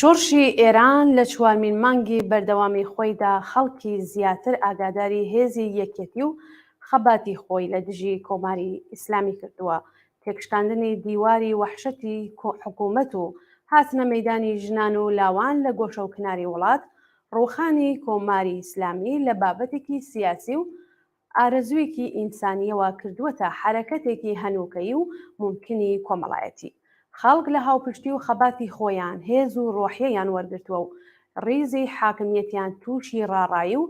شۆڕشی ئێران لە چوارمین مانگی بەردەوامی خۆیدا خەڵکی زیاتر ئاگاداری هێزی یەکێتی و خەباتی خۆی لە دژی کۆماری ئیسلامی کردووە. تێکشکاندنی دیواری وەحشەتی حکوومەت و هاتنە مەیدانی ژنان و لاوان لە گۆشە و کناری وڵات ڕووخانی کۆماری ئیسلامی لە بابەتێکی سیاسی و ئارەزوویەکی ئینسانیەوە کردووەتە حرەکەتێکی هەنووکەی و ممکنی کۆمەڵایەتی. خەڵک لە هاوپشتی و خەباتی خۆیان هێز و ڕۆحیەیان وەرگرتووە و ڕیزی حاکمیەتیان تووشی ڕاڕایی و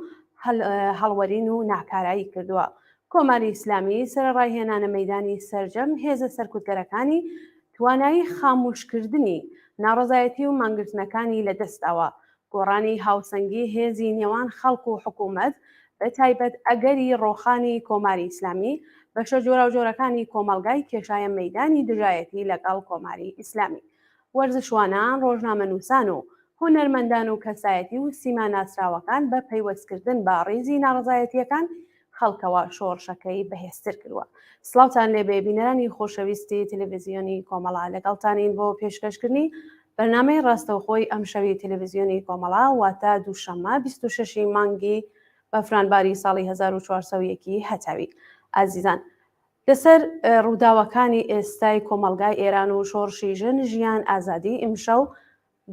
هەڵوەرین و ناکارایی کردووە. کۆماری ئیسلامی سەرەڕای هێنانە مەیدانی سەرجەم هێزە سەرکوتگەرەکانی توانایی خاموشکردنی ناڕەزایەتی و مانگرتنەکانی لەدەستداوە. گۆڕانی هاوسەنگی هێزی نێوان خەڵک و حکوومەت بە تایبەت ئەگەری ڕۆخانی کۆماری ئیسلامی بەشە جۆراوجۆرەکانی کۆمەڵگای کێشایە مەیدانی دژایەتی لەگەڵ کۆماری ئیسلامی. وەرزشوانان، ڕۆژنامەنووسان و هونەرمەندان و کەسایەتی و سیما ناسراوەکان بە پەیوەستکردن بە ڕیزی ناڕەزایەتیەکان خەڵکەوە شۆڕشەکەی بەهێزتر کردووە. سڵاوتان لێبێ بینەرانی خۆشەویستی تەلەڤیزیۆنی کۆمەڵا، لەگەڵتانین بۆ پێشکەشکردنی بەرنامەی ڕاستەوخۆی ئەم شەوی تەلەڤیزیۆنی کۆمەڵا واتە دووشەممە 26 مانگی بەفرانباری ساڵی 1401 هەتاوی. ئازیزان، لەسەر ڕووداوەکانی ئێستای کۆمەلگای ئێران و شۆڕشی ژن، ژیان، ئازادی، ئیمشەو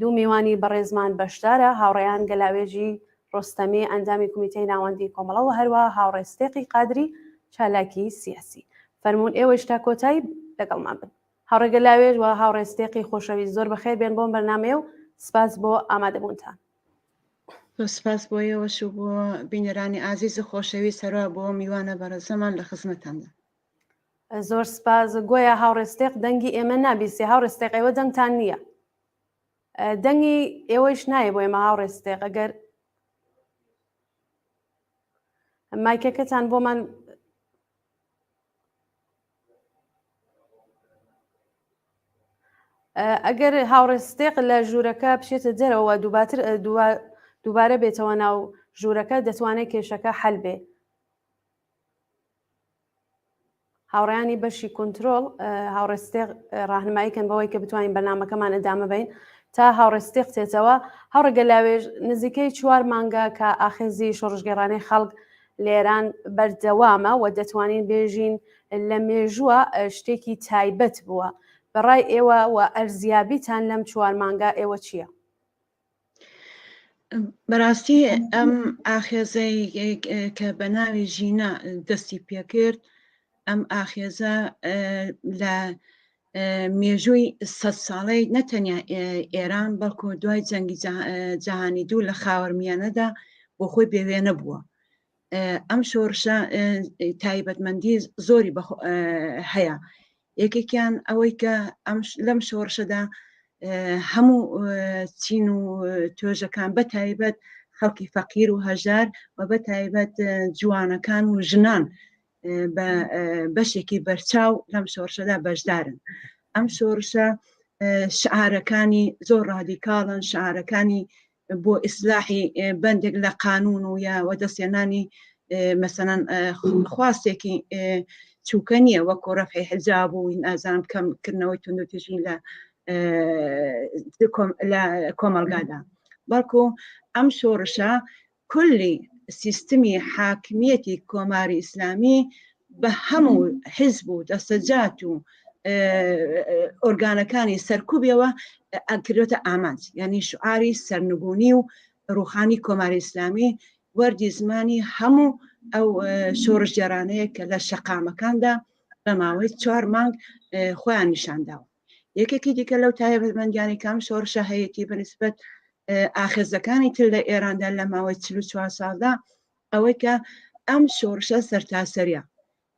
دوو میوانی بەڕێزمان بەشدارە، هاوڕێیان گەلاوێژی ڕۆستەمی ئەندامی کمیتەی ناوەندی کۆمەڵە و هەروە هاوڕێستێقی قادری چالاکی سیاسی. فەرموون ئێوەش تا کۆتایی لەگەڵمان بن. هاوڕێ گەلاوێژ و هاوڕێستێقی خۆشەویست، زۆر بەخێر بێن بۆم بەرنامەیە و سپاس بۆ ئامادەبوونتان. سپاس بۆ ئێوەش و بۆ بینەرانی ئازیز و خۆشەویست، هەروە بۆ میوانە بەڕێزەمان لە خزمەتاندا. زۆر سپاس. گۆیا هاوڕێستێق دەنگی ئێمە نابیستی. هاوڕێستێق ئێوە دەنگتان نییە، دەنگی ئێوەش نایە بۆ ئێمە. هاوڕێستێق ئەگەر مایکەکەتان بۆمان ئەگەر هاوڕێستێق لە ژوورەکە بچێتە دەرەوە دووبارە بێتەوە ناو ژوورەکە، دەتوانێت کێشەکە حەل بێ. هاوڕێیانی بەشی کۆنترۆڵ هاوڕێستێق ڕاهنماییکەن بەوەی کە بتوانین بەرنامەکەمان ئەدامە بین تا هاوڕێستێق بچێتەوە. هاوڕێ گەلاوێژ، نزیکەی 4 مانگە کە ئاخێزی شۆڕژگێڕانەی خەڵک لە ئێران بەردەوامە و دەتوانین بێژین لە مێژووە شتێکی تایبەت بووە. بەڕای ئێوە و ئەرزیابیتان لەم 4 مانگە ئێوە چییە؟ بەڕاستی ئەم ئاخێزەی کە بە ناوی ژینە دەستی پێکرد، ئەم ئاخێزە لە مێژووی 100 ساڵەی نەتەنیا ئێران بەڵکو دوای جەنگی جەهانی دوو لە خاوەرمیانەدا بۆ خۆی بێوێنە بووە. ئەم شۆڕشە تایبەتمەندی زۆری هەیە. یەکێکیان ئەوەی کە لەم شۆڕشەدا هەموو چین و توێژەکان بە تایبەت خەڵکی فەقیر و هەژار و بە تایبەت جوانەکان و ژنان بە بەشێکی بەرچاو لەم شۆڕشەدا بەشدارن. ئەم شۆڕشە شعارەکانی زۆر ڕادیکاڵن، شعارەکانی بۆ ئیسلاحی بەندێک لە قانون و یا وەدەستێنانی مەسەڵەن خواستێکی چووکە نییە، وەکو ڕەفعی حیجاب و ئازان کەمکردنەوەی توندوتیژی لە کۆمەلگادا، بەڵکو ئەم شۆڕشە کولی سیستمی حاکمیەتی کۆماری ئیسلامی بە هەموو حیزب و دەستەجات و ئۆرگانەکانی سەرکوبیەوە ئەکرێتە ئامانج، یعنی شعاری سەرنگونی و ڕووخانی کۆماری ئیسلامی وەردی زمانی هەموو ئەو شۆڕژگێڕانەیە کە لە شەقامەکاندا بە ماوەی 4 مانگ خۆیان نیشانداوە. یەکێکی دیکە لەو تایبەتمەندیانی کام شۆڕشە هەیەتی بەنسبەت ئاخێزەکانی تر لە ئێراندا لە ماوەی 44 ساڵدا ئەوەی کە ئەم شۆڕشە سەرتاسەریە.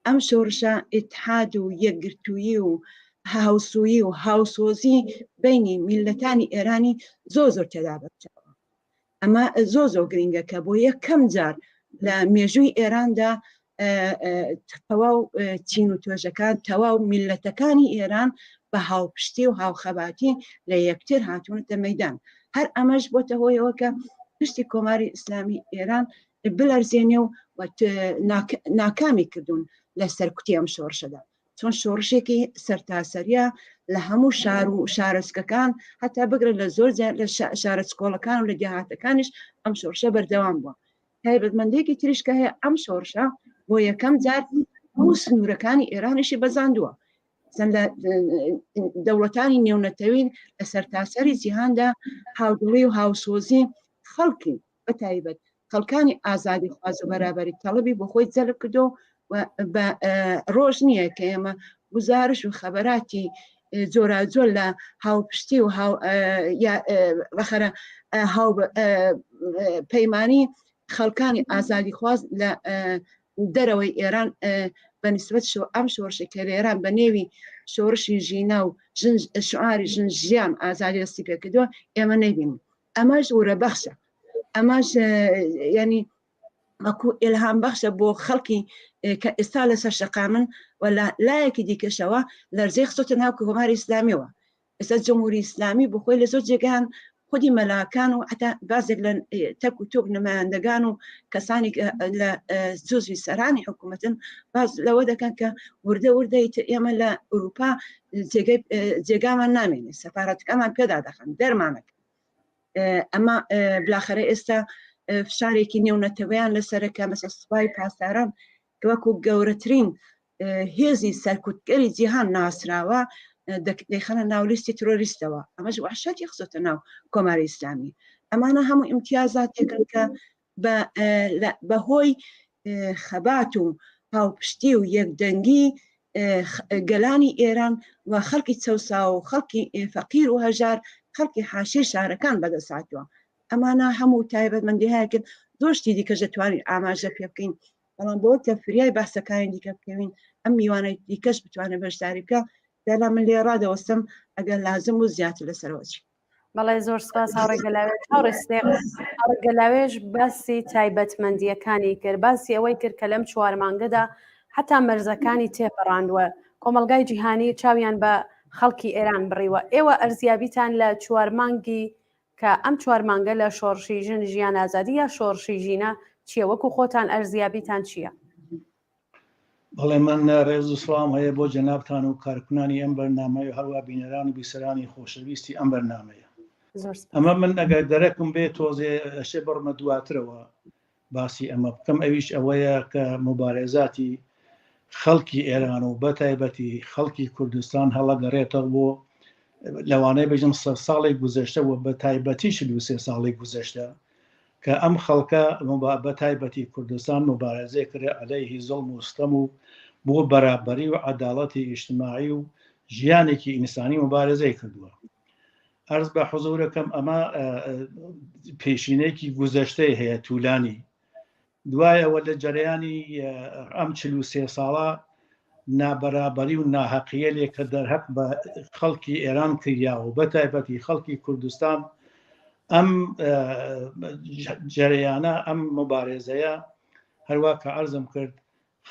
ئەم شۆڕشە ئیتحاد و یەکگرتوویی و هاوسوویی و هاوسۆزی بینی میلەتانی ئێرانی زۆر تێدا بەرچاوە. ئەمە زۆر گرنگە کە بۆ یەکەم جار لە مێژووی ئێراندا تەواو چین و توێژەکان، تەواو میلەتەکانی ئێران بە هاوپشتی و هاوخەباتی لە یەکتر هاتوونەتە مەیدان. هەر ئەمەش بۆتە هۆیەوە کە پشتی کۆماری ئیسلامی ئێران بلەرزێنێ و ناکامی کردوون لە سەرکوتی ئەم شۆڕشەدا، چۆن شۆڕشێکی سەرتاسەریە لە هەموو شار و شارچکەکان هەتا بگرن لە زۆر لە شارچکۆڵەکان و لە دیهاتەکانیش ئەم شۆڕشە بەردەوام بووە. تایبەتمەندێکی تریشکە هەیە ئەم شۆڕشە بۆ یەکەم جار هەموو سنوورەکانی ئێرانیشی بەزاندووە. لە دەوڵەتانی نێونەتەوین لە سەرتاسەری جیهاندا هاودڵی و هاوسۆزی خەڵکی بە تایبەت خەڵکانی ئازادی خواز و بەرابەری تەڵەبی بۆ خۆی جەلب کردو بە ڕۆژ نییە کە ئێمە گزارش و خەبەراتی جۆراجۆر لە هاوپشتی و بەخەرە پەیمانی خەڵکانی ئازادی خواز لە دەرەوەی ئێران بەنسبەت ئەم شۆڕشی کە لە ئێران بە نێوی شۆڕشی ژینە و شعاری ژیان ئازادی دەستی پێکردووە ئێمە نەبینین. ئەمەش وەرە بەخشە، ئەمەش ینی وەکو ئیلهام بەخشە بۆ خەڵکی کە ئێستا لەسەر شەقامن و لە لایەکی دیکەشەوە لەرزەی خستۆتە ناو کۆماری ئیسلامیەوە. ئێستا جمهوری ئیسلامی بۆ خۆی لە زۆر جێگان خودی مەلاکان و حتا بازێک لە تەک و تۆک نمایندەگان و کەسانی لە جزوی سەرانی حکوومەتن باز لەوە دەکەن کە وردە وردەی ئێمە لە ئوروپا جێگامان نامێنێت، سەفارەتەکەمان پێدا دەخەن دەرمانەکە. ئەمە بلاخەرە ئێستا فشارێکی نێونەتەوەیان لەسەرەکە مەسە سوپای پاسداران کە وەکو گەورەترین هێزی سەرکوتگەری جیهان ناسراوە دەیخەنە ناولیستی ترۆریستەوە. ئەمەش وحشەتی خستۆتە ناو کۆماری ئیسلامی. ئەمانە هەموو ئیمتیازاتێکن کە بەهۆی خەبات و هاوپشتی و یەکدەنگی گەلانی ئێران و خەڵکی چەوسا و خەڵکی فەقیر و هەژار خەڵکی حاشیە شارەکان بەدەساتوە. ئەمانە هەموو تایبەتمەندی هەیەکرد زۆشتی دیکە دەتوانین ئاماژە پێ بکەین، بەڵام بۆ تەفریای باسەکانی دیکە بکەوین ئەم میوانەی دیکەش بتوانێت بەشداری بکە. دەلا من لێ ڕادەوەستم ئەگەر لازم و زیاتر لەسەرەوەچی. بەڵێ زۆر سپاس هاوڕێگەلاوێژ باسی تایبەتمەندیەکانی کرد، باسی ئەوەی کرد کە لەم 4 مانگەدا حتا مەرزەکانی تێپەڕاندووە، کۆمەلگای جیهانی چاویان بە خەڵکی ئێران بڕیوە. ئێوە ئەرزیابیتان لە 4 مانگی کە ئەم 4 مانگە لە شۆڕشی ژن ژیان ئازادی یا شۆڕشی ژینە چییە؟ وەکو خۆتان ئەرزیابیتان چییە؟ بەڵێ من ڕێز و سڵام هەیە بۆ جەنابتان و کارکنانی ئەم بەرنامەی و هەروە بینەران و بیسەرانی خۆشەویستی ئەم بەرنامەیە. ئەمە من ئەگەر دەرەکم بێ تۆزێ ئەشێ بڕمە دواترەوە باسی ئەمە بکەم، ئەویش ئەوەیە کە مبارێزاتی خەڵکی ئێران و بەتایبەتی خەڵکی کوردستان هەڵەگەڕێتەوە بۆ لەوانەیە بێژم 100 ساڵی گوزەشتەوە بە تایبەتی 43 ساڵی گوزەشتە کە ئەم خەڵکە بەتایبەتی کوردستان مبارەزەی کرد عەلەیهی زوڵم و ستەم و بۆ بەرابەری و عەداڵەتی ئیجتیماعی و ژیانێکی ئینسانی مبارەزەی کردووە. عەرز بە حوزورەکەم ئەمە پێشینەیەکی گوزەشتەی هەیە توولانی. دوایەوە لە جەرەیانی ئەم 43 ساڵە نابەرابەری و ناحەقیەلێک کە دەرهەق بە خەڵکی ئێران کردیا و بەتایبەتی خەڵکی کوردستان ئەم جەرەیانە ئەم مبارێزەیە هەروە کە عەرزم کرد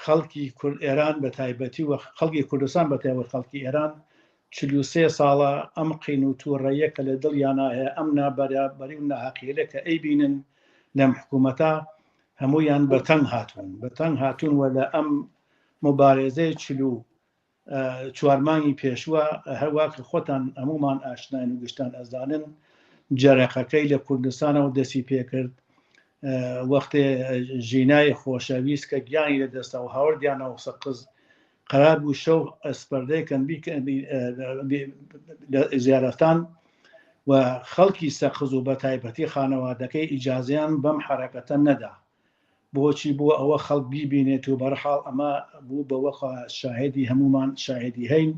خەڵکی ئێران بەتایبەتی و خەڵکی کوردستان بەتایبەت خەڵکی ئێران 43 ساڵە ئەم قین و تووڕەیە کە لە دڵیانە هەیە ئەم نابەرابەری و ناحەقیەلە کە ئەیبینن لەم حکوومەتە هەموویان بەتەنگ هاتوون و لە ئەم مبارێزەی 4 مانگی پێشوە هەروە کە خۆتان هەمومان ئاشناین و گشتان ئەزانن جەرەقەکەی لە کوردستانەوە دەستی پێکرد وەختێ ژینای خۆشەویست کە گیانی لەدەستە و هاوردیانەوە سەقز قرار بوو شەو ئەسپەردەیەکەن زیارەتان و خەڵکی سەقز و بەتایبەتی خانەوادەکەی ئیجازیان بەم حرەکەتە نەدا. بۆچی بووە ئەوە خەڵک بیبینێت و بەرحاڵ ئەمە بوو بەوەخوا شاهدی هەمومان شاهدی هەین.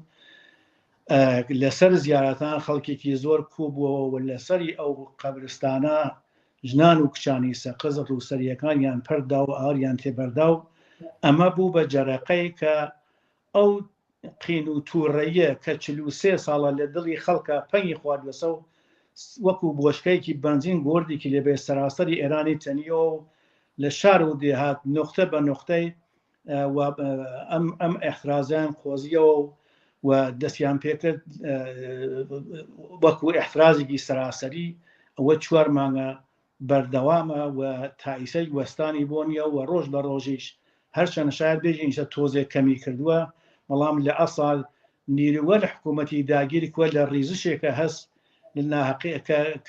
لەسەر زیارەتان خەڵکێکی زۆر کوبووەوە و لەسەری ئەو قەبرستانە ژنان و کچانی سەقز ڕووسەریەکانیان پەردا و ئاریان تێبەردا و ئەمە بوو بە جەرەقەی کە ئەو قین و تووڕەیە کە 43 ساڵە لە دڵی خەڵکە پەنگی خوارد لەسە و وەکو بۆشکەیەکی بنزین گۆردێکی لێبێ سەراسەری ئێرانی تەنیەوە و لە شار و دێهات نقطە بە نقطەی ئەم ئەحترازیان قۆزیەوە و دەستیان پێکرد وەکو ئەحترازێکی سەراسەری ئەوە 4 مانگە بەردەوامە و تائیسەی وەستانی بۆ نیە و ڕۆژ بە ڕۆژیش هەرچەند شاید بێژینشە تۆزێک کەمی کردووە بەڵام لە ئەساڵ نیروە لە حکوومەتی داگیری کووە لە ڕیزشێکە هەست لە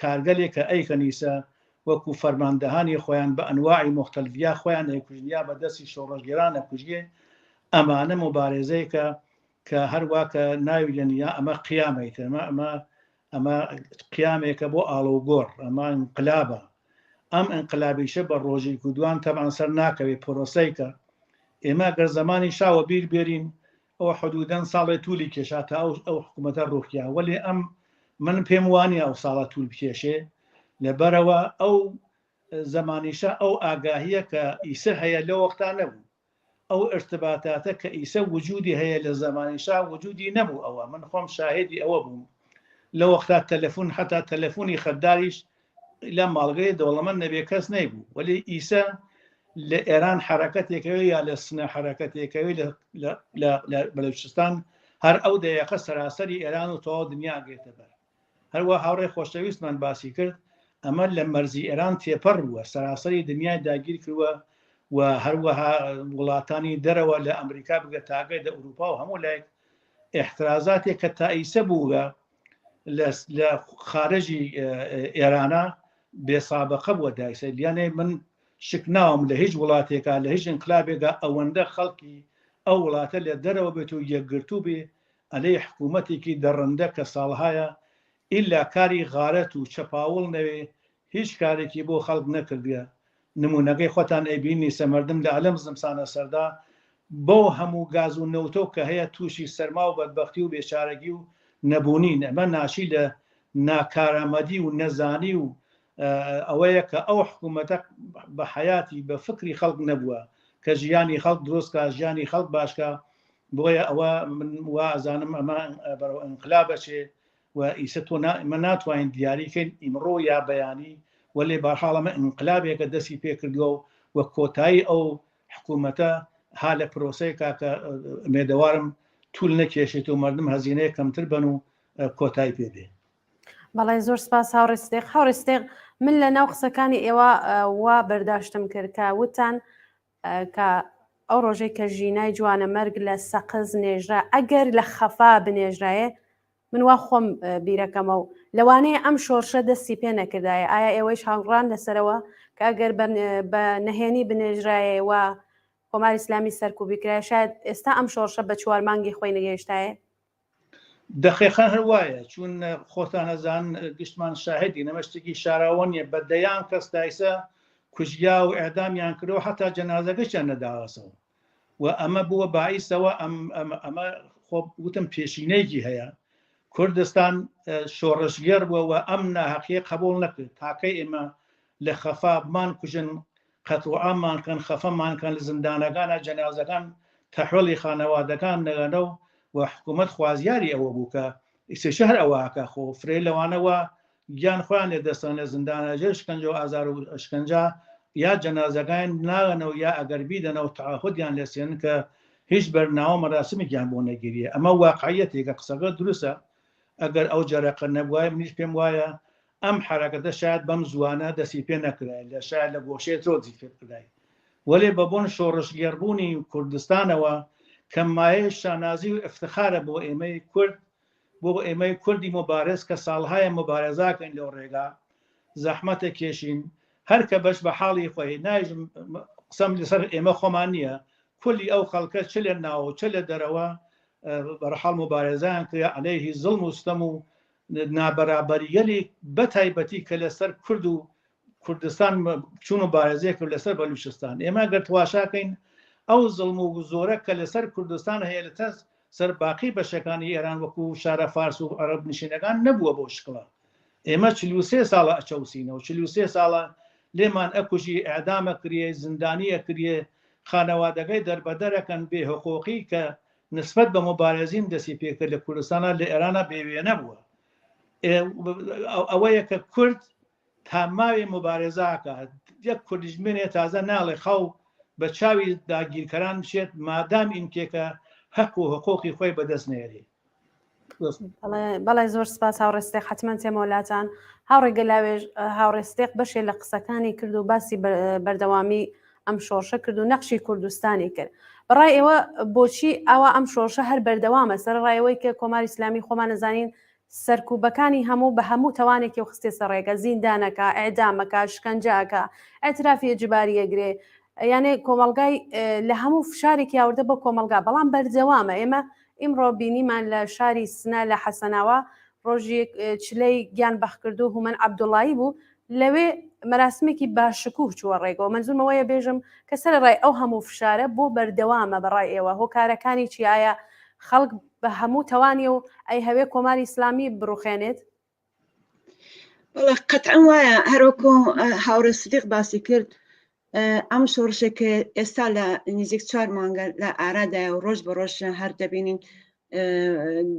کارگەلێکە ئەیکەنیسە وەکو فەرماندەهانی خۆیان بە ئەنواعی مختلفیا خۆیان ئەیکوژنیا بە دەستی شۆڕەژگەرانە کوژیێ ئەمانە مبارێزەیەکە کە هەروە کە ناوی لەنیا ئەمە قیامەیتە ئەمە قیامێکە بۆ ئاڵۆگۆڕ ئەمە انقلابە ئەم ئەنقلابیشە بە ڕۆژی کودوان تەمان سەر ناکەوێت پرۆسەیکە ئێمە گەر زمانی شاوە بیر بێرین ئەوە حدودەن ساڵی توولی کێشاتە ئەو حکوومەتە ڕوخیا وەلی ئەم من پێم وانە ئەو ساڵە توول بکێشێ لەبەرەوە ئەو زمانیشە ئەو ئاگاهیە کە ئیسە هەیە لە وەختان نەبوو ئەو ارتباتاتە کە ئیسە وجودی هەیە لە زمانیشا وجودی نەبوو ئەوە من خۆم شاهدی ئەوە بووم لە وەختا تەلەفۆن حتا تەلەفۆنی خەداریش لە ماڵگەی دەوڵەمەند نەبێ کەس نەیبوو ولی ئیسە لە ئێران حرەکەتێکەوەی یا لە سنە حرەکەتێکەوەی لە بەلوچستان هەر ئەو دەیەقە سەراسەری ئێران و تەواو دنیا گێتە بەر هەروە هاوڕێ خۆشەویستمان باسی کرد ئەمە لە مەرزی ئێران تێپەڕ بووە سەراسەری دنیای داگیر کردووە و هەروەها وڵاتانی دەرەوە لە ئەمریکا بگە تاگەی دە ئوروپا و هەموو لایەک احترازاتێک کە تا ئیسە بووە لە خارجی ئێرانە بێسابقە بووە دایسە لیانێ من شک ناوم لە هیچ وڵاتێکە لە هیچ انقلابێکە ئەوەندە خەڵکی ئەو وڵاتە لە دەرەوە بێت و یەکگرتوو بێ ئەلەی حکوومەتێکی دەڕندە کە ساڵهایە ئیلا کاری غارەت و چەپاوڵ نەوێ هیچ کارێکی بۆ خەڵک نەکردە نمونونەکەی خۆتان ئەبینی سەمەردم لە ئەلەم زمسانە سەردا بۆ هەموو گاز و نەوتۆ کە هەیە تووشی سەرما و بەدبەختی و بێچارەگی و نەبوونی ئەمە ناشی لە ناکارەمەدی و نەزانی و ئەوەیە کە ئەو حکوومەتە بە حیاتی بە فکری خەڵک نەبووە کە ژیانی خەڵک دروستکە ژیانی خەڵک باشکە بۆیە ئەوە من وازانم ئەمە بەرەو ئەنقلابەچێ و ئیسە تۆ ناتوانین دیاریکەین ئیمڕۆ یا بەیانی وەلێ بەحاڵەمە ئینقلابێکە دەستی پێکردووە و کۆتایی ئەو حکوومەتە ها لە پرۆسەیەکە کە مێدەوارم توول نەکێشێت و مردم هەزینەیە کەمتر بن و کۆتایی پێبێ. بەڵێ زۆر سپاس هاوڕێستێق هاوڕێستێق من لە ناو قسەکانی ئێوە وا بەرداشتم کرد کە وتان کە ئەو ڕۆژەی کە ژینای جوانە مەرگ لە سەقز نێژرا ئەگەر لە خەفا بنێژرایە من وا خۆم بیرەکەمە و لەوانەیە ئەم شۆرشە دەستی پێ نەکردایە ئایا ئێوەیش هاوڕان لەسەرەوە کە ئەگەر بە نەهێنی بنێژرایە و کۆماری ئیسلامی سەرکوبی کرایە شاید ئێستا ئەم شۆرشە بە چوار مانگی خۆی نەگەیشتایە دقیقا هەروایە چون خۆتان ئەزان گشتمان شاهدی نەمەشتێکی شاراوە نیە بە دەیان کەس دایسە کوژیا و ئێدامیان کردەوە حتا جەنازەکەشیان نەداوەسەوە و ئەمە بووە باعیسەوە ئەمە خۆ وتم پێشینەیەکی هەیە کوردستان شۆڕشگەر بووە و ئەم ناحەقیە قبول نەکرد تاکەی ئێمە لە خەفا بمان کوژن قەتوعامان کەن خەفەمان کەن لە زندانەکانە جەنازەکان تەحویلی خانەوادەکان نەگەنە و حکوومەت خوازیاری ئەوە بوو کە ئیسە شەهر ئەوواکە خۆ فرێ لەوانەوە گیان خۆیان لێ دەستان لە زندانەجێ شکنجە و ئازار و شکنجا یا جەنازەکان ناغەنەوە یا ئەگەر بیدەنەوە تەعهودیان لێسێن کە هیچ بەرناوە مەراسمێکیان بۆ نەگیریە ئەمە واقعیەتێکە قسەکە دروستە ئەگەر ئەو جەرەقە نەبووایە منیش پێم وایە ئەم حرەکەتە شاید بەم زوانە دەستی پێ نەکرای لە شاید لە گۆشەیە زۆرجی پێ کردای وەلێ بەبوون شۆڕشگەربوونی کوردستانەوە کەمایە شانازی و افتخارە بۆ ئێمەی کورد بۆ ئێمەی کوردی مبارز کە ساڵهایە مبارزاکەین لەو ڕێگا زەحمەتە کێشین هەر کە بەش بە حاڵی خۆی ناژم قسەم لەسەر ئێمە خۆمان نییە کولی ئەو خەڵکە چ لە ناوە چ لە دەرەوە بەرحاڵ مبارزان کرا عەلەیهی زڵم و ستەم و نابەرابەریەلی بەتایبەتی کە لەسەر کورد و کوردستان چوون مبارزەیە کرد لەسەر بەلوچستان ئێمە گەر تواشاکەین ئەو زڵم و زۆرە کە لەسەر کوردستان هەیە لە تەس سەر باقی بەشەکانی ئێران وەکو شارە فارس و عەرەب نشینەکان نەبووە بۆ شکڵە ئێمە 43 ساڵە ئەچەوسینەوە 43 ساڵە لێمان ئەکوژی ئەعدامە کریە زندانیە کریە خانەوادەکەی دەربەدەرەکەن بێ حقوقی کە نسبەت بە مبارزین دەستی پێکرد لە کوردستانە لە ئێرانە بێوێنە بووە ئەوەیە کە کورد تاماوی مبارزاکە یەک کوردژمێنێ تازە ناڵێ خەو بە چاوی داگیرکەران بشێت مادام ئیمکێکە حق و حقوقی خۆی بەدەست نێری بەڵێ زۆر سپاس هاوڕێستێق حتمما تێمەولاتان هاوڕێگە لاوێژ هاوڕێستێق بەشێ لە قسەکانی کرد و باسی بەردەوامی ئەم شۆڕشە کرد و نەقشی کوردستانی کرد بەڕای ئێوە بۆچی ئەوە ئەم شۆڕشە هەر بەردەوامە سەر ڕایەوەی کە کۆماری ئیسلامی خۆمان نەزانین سەرکوبەکانی هەموو بە هەموو تەوانێکی و خستێ سەرڕێگە زیندانەکە ئەعدامەکە شکنجاکە ئەترافی ئەجباری ئەگرێ یانێ کۆمەڵگای لە هەموو فشارێکی یاوردە بە کۆمەلگا بەڵام بەردەوامە ئێمە ئیمڕۆ بینیمان لە شاری سنە لە حەسەناوە ڕۆژی چلەی گیان بەخکردو هومەن عەبدوڵایی بوو لەوێ مەراسمێکی باشکوه چووە ڕێگەوە منزومەوەیە بێژم کە سەر ڕای ئەو هەموو فشارە بۆ بەردەوامە بەڕای ئێوە هۆکارەکانی چیایە خەڵک بە هەموو تەوانی و ئەی هەوێ کۆماری ئیسلامی بڕوخێنێت قەتعا وایە هەروەکو هاوڕێ سودیق باسی کرد ئەم شۆڕشێکە ئێستا لە نزیک 4 مانگە لە ئارادایە و ڕۆژ بە ڕۆژ هەر دەبینین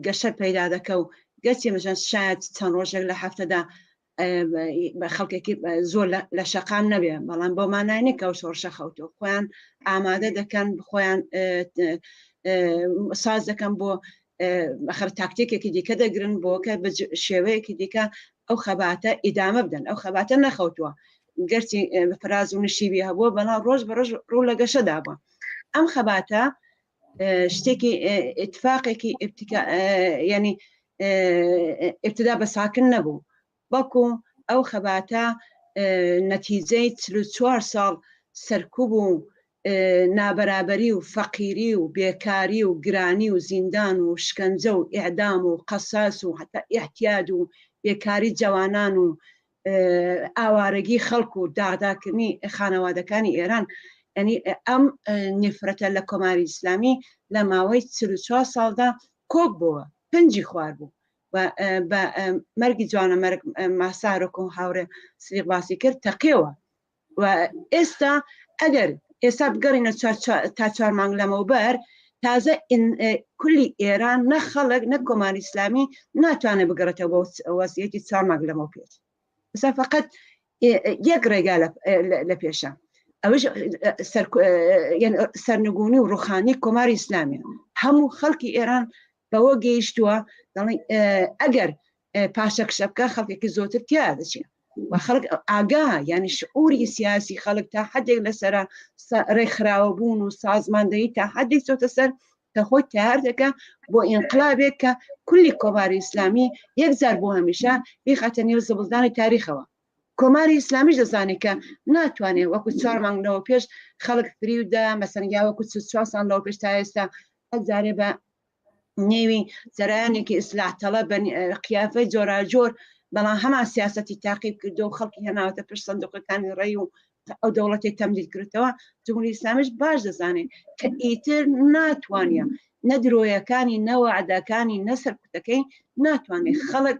گەشە پەیدا دەکە و گەچی مەژەن شاید چەند ڕۆژێک لە هەفتەدا خەڵکێکی زۆر لە شەقام نەبێ بەڵام بۆ مانایە کە ئەو شۆڕشە خەوتەوە خۆیان ئامادە دەکەن خۆیان ساز دەکەن بۆ بەخەر تاکتیکێکی دیکە دەگرن بۆکە بە شێوەیەکی دیکە ئەو خەباتە ئیدامە بدەن ئەو خەباتە نەخەوتووە گەرچی فراز و نشیوی هەبووە بەڵام ڕۆژ بە ڕۆژ ڕوو لە گەشەدا بووە ئەم خەباتە شتێکی اتفاقێکی ینی ابتدا بە ساکن نەبوو بەڵکو ئەو خەباتە نەتیجەی 44 ساڵ سەرکوب و نابەرابەری و فەقیری و بێکاری و گرانی و زیندان و شکنجە و ئیعدام و قەساس و حتا ئیحتیاد و بێکاری جوانان و ئاوارەگی خەڵک و داغداکردنی خانەوادەکانی ئێران ینی ئەم نفرەتە لە کۆماری ئیسلامی لە ماوەی 44 ساڵدا کۆک بووە پنجی خوار بوو بە مەرگی جوانە مەرگ ماسارۆک و هاورێ سریق باسی کرد تەقیەوە و ئێستا ئەگەر ئێستا بگەڕینە تا 4 مانگ لەمەوبەر تازە کولی ئێران نە خەڵک نە کۆماری ئیسلامی ناتوانێت بگەڕێتەوە بۆ وەزعیەتی 4 مانگ لەمەوە پێش ئێستا فقط یەک ڕێگا لە پێشە ئەوش سەرنگونی و ڕوخانی کۆماری ئیسلامی هەموو خەڵکی ئێران بەوە گەیشتووە دەڵێن ئەگەر پاشە کشەبکە خەڵکێکی زۆرتر تیا دەچێت و خەڵک ئاگا یعنی شعوری سیاسی خەڵک تا حدێک لەسەر ڕێکخراوە بوون و سازماندەیی تا حدێک چۆتە سەر کە خۆی تیار دەکە بۆ ئینقلابێک کە کولی کۆماری ئیسلامی یەکجار بۆ هەمیشە بیخاتە نێو زبڵدانی تاریخەوە کۆماری ئیسلامیش دەزانێت کە ناتوانێت وەکو 4 مانگەوە پێش خەڵک فریودا مەسەن یا وەکو 4 ساڵ لەوە پێش تا ئێستا هەزارێ بە نێوی جەرایانێکی ئیسلاحتەڵە بە قیافەی جۆراجۆر بەڵام هەمان سیاسەتی تاقیب کردو و خەڵکی هێناوەتە پێش سندوقەکانی ڕێی و ئەو دەوڵەتی تەمدید کردەوە جمهوری ئیسلامیش باش دەزانێت کە ئیتر ناتوانێت نە درۆیەکانی نەوەعدەکانی نە سەرکوتەکەی ناتوانێت خەڵک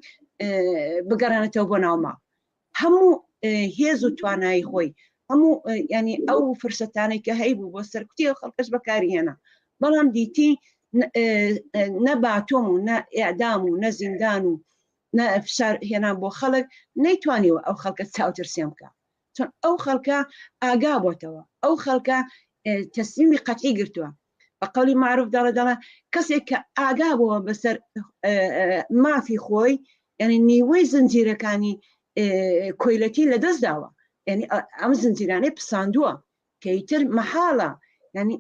بگەڕێنێتەوە بۆ ناوماڵ هەموو هێز و توانایی خۆی هەموو ینی ئەو فرسەتانەی کە هەیبوو بۆ سەرکوتی و خەڵکەش بەکاری هێنا بەڵام دیتی نە باتۆم و نە ئیعدام و نە زیندان و نە فشار هێنان بۆ خەڵک نەیتوانیوە ئەو خەڵکە چاوترسێم بکە چۆن ئەو خەڵکە ئاگا بۆتەوە ئەو خەڵکە تەسلیمی قەتعی گرتووە بە قەولی معروف دەڵێ کەسێک کە ئاگا بووە بەسەر مافی خۆی یعنی نیوەی زنجیرەکانی کۆیلەتی لەدەست داوە یعنی ئەم زنجیرانەی پساندووە کە ئیتر مەحاڵە ینی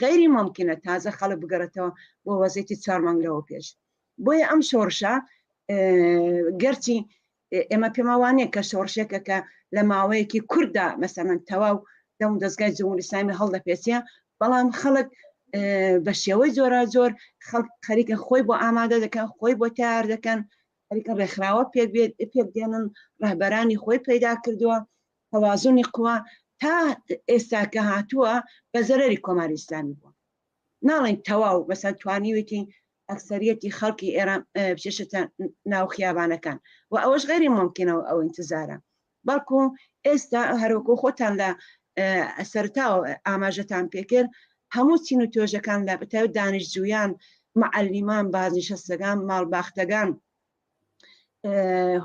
غەیری ممکنە تازە خەڵک بگەڕێتەوە بۆ وەزعیەتی 4 مانگ لەوە پێش بۆیە ئەم شۆڕشە گەرچی ئێمە پێما وانەیە کە شۆڕشێکە کە لە ماوەیەکی کووردا مەسەڵەن تەواو دەم دەستگای جمهوری ئیسلامی هەڵدەپێچێ بەڵام خەڵک بە شێوەی زۆر خەریکە خۆی بۆ ئامادە دەکەن خۆی بۆ تیار دەکەن خەریکە ڕێکخراوە پێک دێنن ڕەهبەرانی خۆی پەیدا کردووە تەوازونی قوا تا ئێستا کە هاتووە بە زەرەری کۆماری ئیسلامی بووە ناڵێن تەواو بەسەر توانیوێتی ئەکسەریەتی خەڵکی ئێران بچێشتە ناو خیابانەکان و ئەوەش غەیری ممکنەوە ئەو ئینتزارە بەڵکو ئێستا هەروەکو خۆتان لە سەرتاوە ئاماژەتان پێکرد هەموو چین و تۆژەکان لە بەتایبەت دانیشتجویان معەلیمان بازنشەستەکان ماڵباختەکان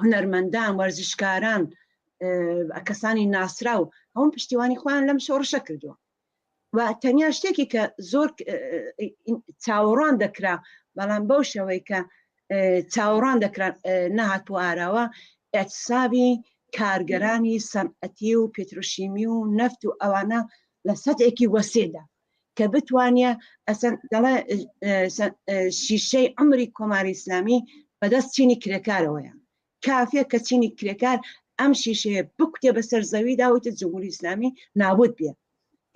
هونەرمەندان وەرزشکاران کەسانی ناسرا و هەموو پشتیوانی خۆیان لەم شۆڕشە کردووە و تەنیا شتێکی کە زۆر چاوەڕوان دەکرا بەڵام بەو شێوەی کە چاوەڕوان دەکرا نەهاتوو ئاراوە ئەتسابی کارگەرانی سەنعەتی و پێترۆشیمی و نەفت و ئەوانە لە سەدێکی وەسێدا کە بتوانە ئەسەن دەڵێ شیشەی عمری کۆماری ئیسلامی بەدەست چینی کرێکارەوەیە کافیە کە چینی کرێکار ئەم شیشەیە بکوتێ بەسەر زەوی داوتە جمهوری ئیسلامی نابوت بێ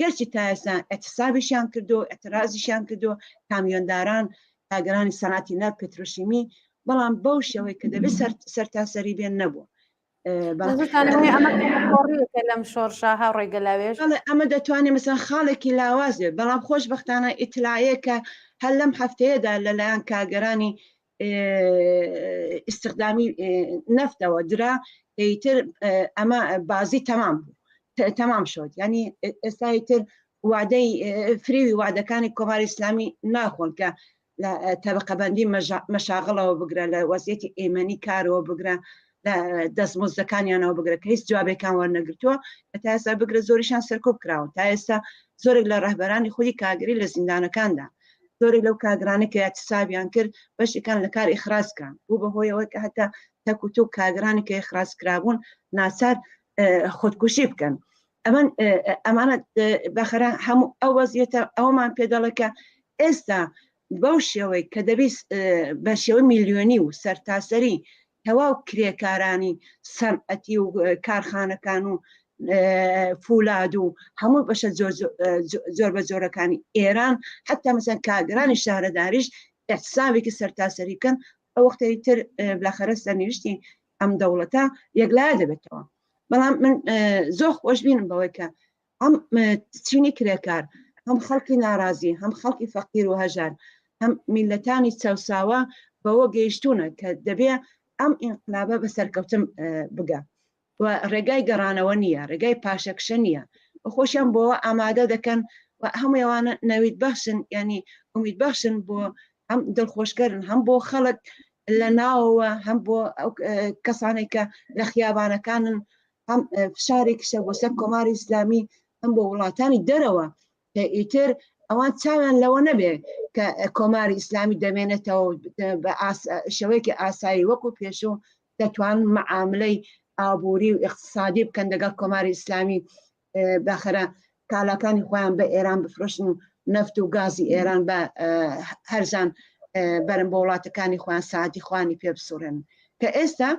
گەرچی تا ئێستا ئەتسابیشیان کردو ئەترازیشیان کردو کامیۆنداران کاگەرانی سەناتی نەفت پێترۆشیمی بەڵام بەو شێوەی کە دەبێت سەرتاسەری بێن نەبووە لەم شۆڕشا هاوڕێ گەلاوێژ ئەمە دەتوانێت مەسەن خاڵێکی لاواز بێت بەڵام خۆشبەختانە ئیتلایە کە هەر لەم هەفتەیەدا لەلایەن کاگەرانی استخدامی نەفتەوە درا ئیتر ئەمە بازی تەمام شد ینی ئێستا تر وعدەی فریوی وعدەکانی کۆماری ئیسلامی ناخۆن کە لە تەبقەبەندی مەشاغڵەوە بگرە لە وەزیەتی ئێمەنی کارەوە بگرە لە دەستمۆزدەکانیانەوە بگرە کە هیچ جوابێکان وەرنەگرتووە تا ئێستا بگرە زۆریشان سەرکۆب کراون تا ئێستا زۆرێک لە ڕەهبەرانی خودی کاگری لە زیندانەکاندا زۆرێک لەو کاگرانی کە اعتسابیان کرد بەشێکان لە کار ئیخراجکران بوو بەهۆیەوە کە هەتا تەکوتو کاگرانی کە ئیخراج کرابوون ناچار خودکوشی بکەن ئەمانە بەخەرا هەموو ئەو وەزیەتە ئەومان پێدەڵێکە ئێستا بەو شێوەی کە دەبیست بە شێوە میلیۆنی و سەرتاسەری تەواو کرێکارانی سەنعەتی و کارخانەکان و فولاد و هەموو بەشە زۆر بە زۆرەکانی ئێران حتا مەسەن کاگرانی شارەداریش احتسابێکی سەرتاسەری بکەن ئەو وەختەی تر بلاخەرە سەرنوشتی ئەم دەوڵەتە یەکلایە دەبێتەوە بەڵام من زۆر خۆشببینم بەوەی کە هەم چینی کرێکار هەم خەڵکی ناڕازی هەم خەڵکی فەقیر و هەژار هەم میلەتانی چەوساوە بەوە گەیشتونە کە دەبێ ئەم ئینقلابە بە سەرکەوتم بگە و ڕێگای گەڕانەوە نییە ڕێگای پاشەکشە نییە خۆشیان بۆەوە ئامادە دەکەن و هەموویەوانە نەوید بەخشن ینی ئومید بەخشن بۆ هەم دڵخۆشکردن هەم بۆ خەڵک لە ناوەوە هەم بۆ ئەو کەسانێک کە لە خیابانەکانن هەم فشارێکیشە بۆ سەر کۆماری ئیسلامی هەم بۆ وڵاتانی دەرەوە کە ئیتر ئەوان چاویان لەوە نەبێ کە کۆماری ئیسلامی دەمێنێتەوە بە شێوەیەکی ئاسایی وەکو پێشوو دەتوانن مەعاملەی ئابووری و اقتصادی بکەن دەگەڵ کۆماری ئیسلامی باخەرە کالاکانی خۆیان بە ئێران بفرۆشن و نەفت و گازی ئێران بە هەرزان بەرم بە وڵاتەکانی خۆیان ساعتی خوانی پێ بسوڕێن کە ئێستا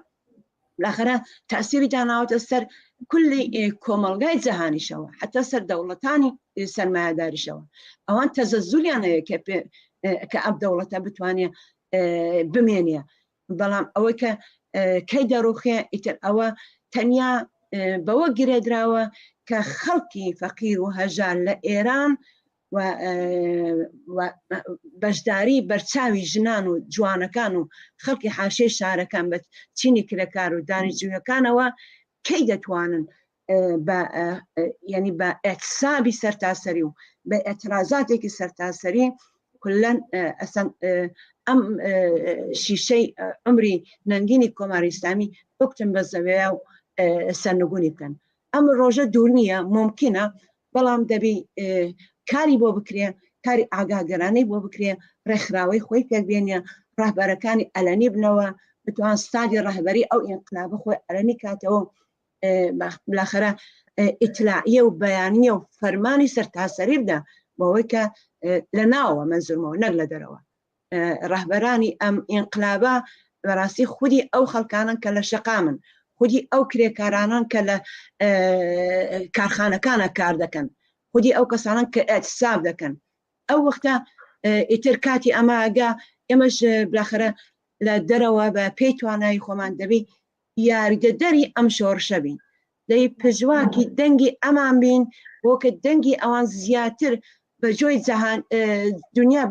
باخەرە تەسیری داناوەتە سەر کولی کۆمەلگای جەهانیشەوە حتا سەر دەوڵەتانی سەرمایه‌داریشەوە ئەوان تەزەزولیانەیە کە ئەم دەوڵەتە بتوانێت بمێنێ بەڵام ئەوەی کە کەی دەڕوخێ ئیتر ئەوە تەنیا بەوە گرێدراوە کە خەڵکی فەقیر و هەژار لە ئێران و بەشداری بەرچاوی ژنان و جوانەکان و خەڵکی حاشیە شارەکان بە چینی کرێکار و دانیشتجویەکانەوە کەی دەتوانن ینی بە ئەتسابی سەرتاسەری و بە ئەترازاتێکی سەرتاسەری کلەن ئەسەن ئەم شیشەی عمری نەنگینی کۆماری ئیسلامی بکتن بە زەوەیە و سەرنگونی بکەن ئەم ڕۆژە دوور نییە ممکنە بەڵام دەبی کاری بۆ بکرێ کاری ئاگاگەرانەی بۆ بکرێ ڕێکخراوەی خۆی پێکبێنە ڕاهبەرەکانی ئەلەنی بنەوە بتوان ستادی ڕاهبەری ئەو ئینقلابە خۆی ئەلەنی کاتەوە بالاخەرە ئیتلاعیە و بەیانیە و فەرمانی سەرتاسەری بدە بەوەی کە لە ناوە مەنزومەوە نەک لە دەرەوە ڕاهبەرانی ئەم ئینقلابە بەڕاستی خودی ئەو خەڵکانن کە لە شەقامن خودی ئەو کرێکارانان کە لە کارخانەکانە کار دەکەن خودی ئەو کەسانن کە ئەتساب دەکەن ئەو وەختە ئیتر کاتی ئەماگا ئێمەش بالاخەرە لە دەرەوە بە پێی توانایی خۆمان دەبی یاریدەدەری ئەم شۆڕشە بین دەی پژواکی دەنگی ئەمان بین بۆکە دەنگی ئەوان زیاتر بە جۆی دنیا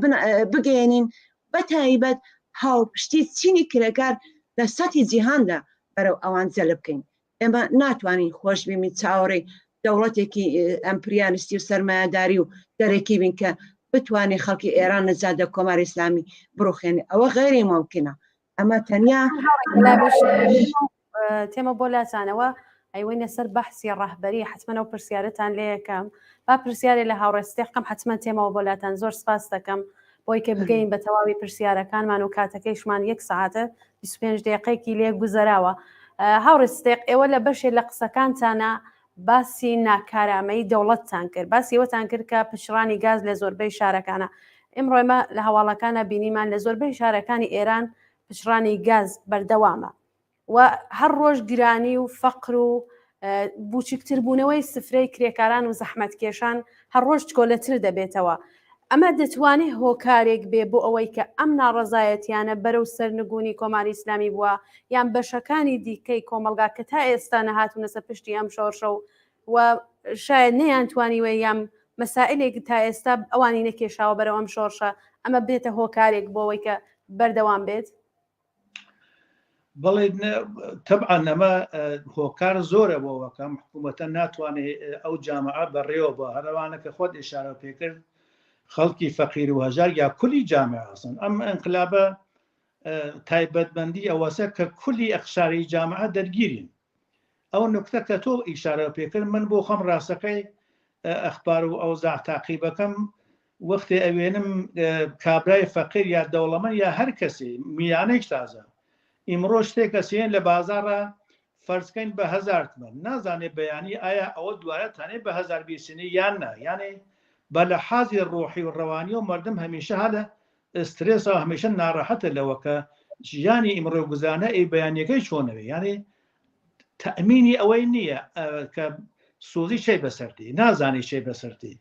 بگەێنین بە تایبەت هاوپشتی چینی کرێکار لە سەتی جیهاندا بەرەو ئەوان جەلب بکەین ئێمە ناتوانین خۆش بین چاوەڕێ دەوڵەتێکی ئەمپریانستی و سەرمایه‌داری و دەرەکی بین کە بتوانێت خەڵکی ئێران نەجادە کۆماری ئیسلامی بڕوخێنێ ئەوە غیری ممکنە ئەمە تەنیا تێمە بۆ لاتانەوە ئەیوەینە سەر بەحسی ڕاهبەری حتممە و پرسیارەتان لێ یەکەم با پرسیارێ لە هاوڕێستێقم حتممە تێمەوە بۆ لاتان زۆر سپاس دەکەم بۆی کە بگەین بە تەواوی پرسیارەکانمان و کاتەکەیشمان 1 ساعتە 25 دقیقەیەکی لێ گوزەراوە هاوڕێستێق ئێوە لە بەشێ لە قسەکانتانە باسی ناکارامەی دەوڵەتتان کرد، باسی ئەوەتان کرد کە پشڕانی گاز لە زۆربەی شارەکانە. ئێمڕۆ ئێمە لە هەواڵەکانە بینیمان لە زۆربەی شارەکانی ئێران پشڕانی گاز بەردەوامە و هەر ڕۆژ گرانی و فەقر و بوچکتربوونەوەی سفرەی کرێکاران و زەحمەتکێشان هەر ڕۆژ کۆلەتر دەبێتەوە. ئەمە دەتوانێت هۆکارێک بێ بۆ ئەوەی کە ئەم ناڕەزایەتیانە بەرەو سەرنگونی کۆماری ئیسلامی بووە یان بەشەکانی دیکەی کۆمەلگا کە تا ئێستا نەهاتوونە سەر پشتی ئەم شۆڕشە و شاید نەیانتوانیوە یان مەسائلێک تا ئێستا ئەوانی نەکێشاوە بەرەو ئەم شۆڕشە ئەمە بێتە هۆکارێک بۆەوەی کە بەردەوام بێت. بەڵێ طبعا ئەمە هۆکار زۆرە بۆەکەم حکوومەتە ناتوانێت ئەو جامعە بەڕێوە بە هەروانە کە خۆت ئێشارە پێکرد خەڵکی فەقیر و هەژار یا کولی جامعە ئەسن ئەم ئەنقلابە تایبەتمەندی ئەوەسە کە کولی ئەخشاری جامعە دەرگیرین. ئەو نکتە کە تۆ ئیشارە پێکرد من بۆ خەم ڕاستەکەی ئەخبار و ئەوزاع تاقیبەکەم وەختێ ئەوێنم کابرای فەقیر یا دەوڵەمەند یا هەر کەسێ میانێک تازە ئیمڕۆ شتێک کەسێن لە بازارە فەرزکەین بە 1000 تمەن نازانێت بەیانی ئایا ئەوە دوایە تانێت بە 1000 بیسنی یان نا یانێ بە لە حازی ڕۆحی و ڕەوانی و مردم هەمیشە هەلە ئسترێسەوە هەمیشە ناڕەحەتە لەوە کە ژیانی ئیمڕۆ گوزانە ئەی بەیانەکەی چۆنەوێ یانێ تەمینی ئەوەی نییە کە سوزی شەی بەسەرتی نازانی شەی بەسەرتی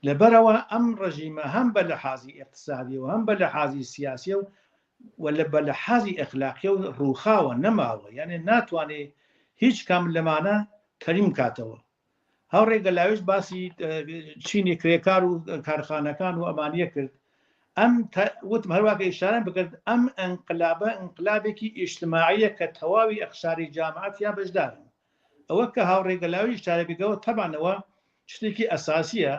لەبەرەوە ئەم ڕژیمە هەم بە لە حازی اقتصادی و هەم بە لە حازی سیاسی و ولا بە لە حازی ئەخلاقی و ڕووخاوە نەماوە یعنی ناتوانێت هیچ کام لەمانە کەریم کاتەوە. هەوڕێگە لاوێش باسی چینی کرێکار و کارخانەکان و ئەمانیە کرد ئەم وتم هەروواکە ئیشارە بکرد ئەم ئەنقلابە ئەنقلابێکی ئیجتماعیە کە تەواوی ئەخشاری جامعەت یا بەشدارن ئەوە کە هاوڕێگە لاوی ئیشارە بگەوە تەبانەوە شتێکی ئەساسیە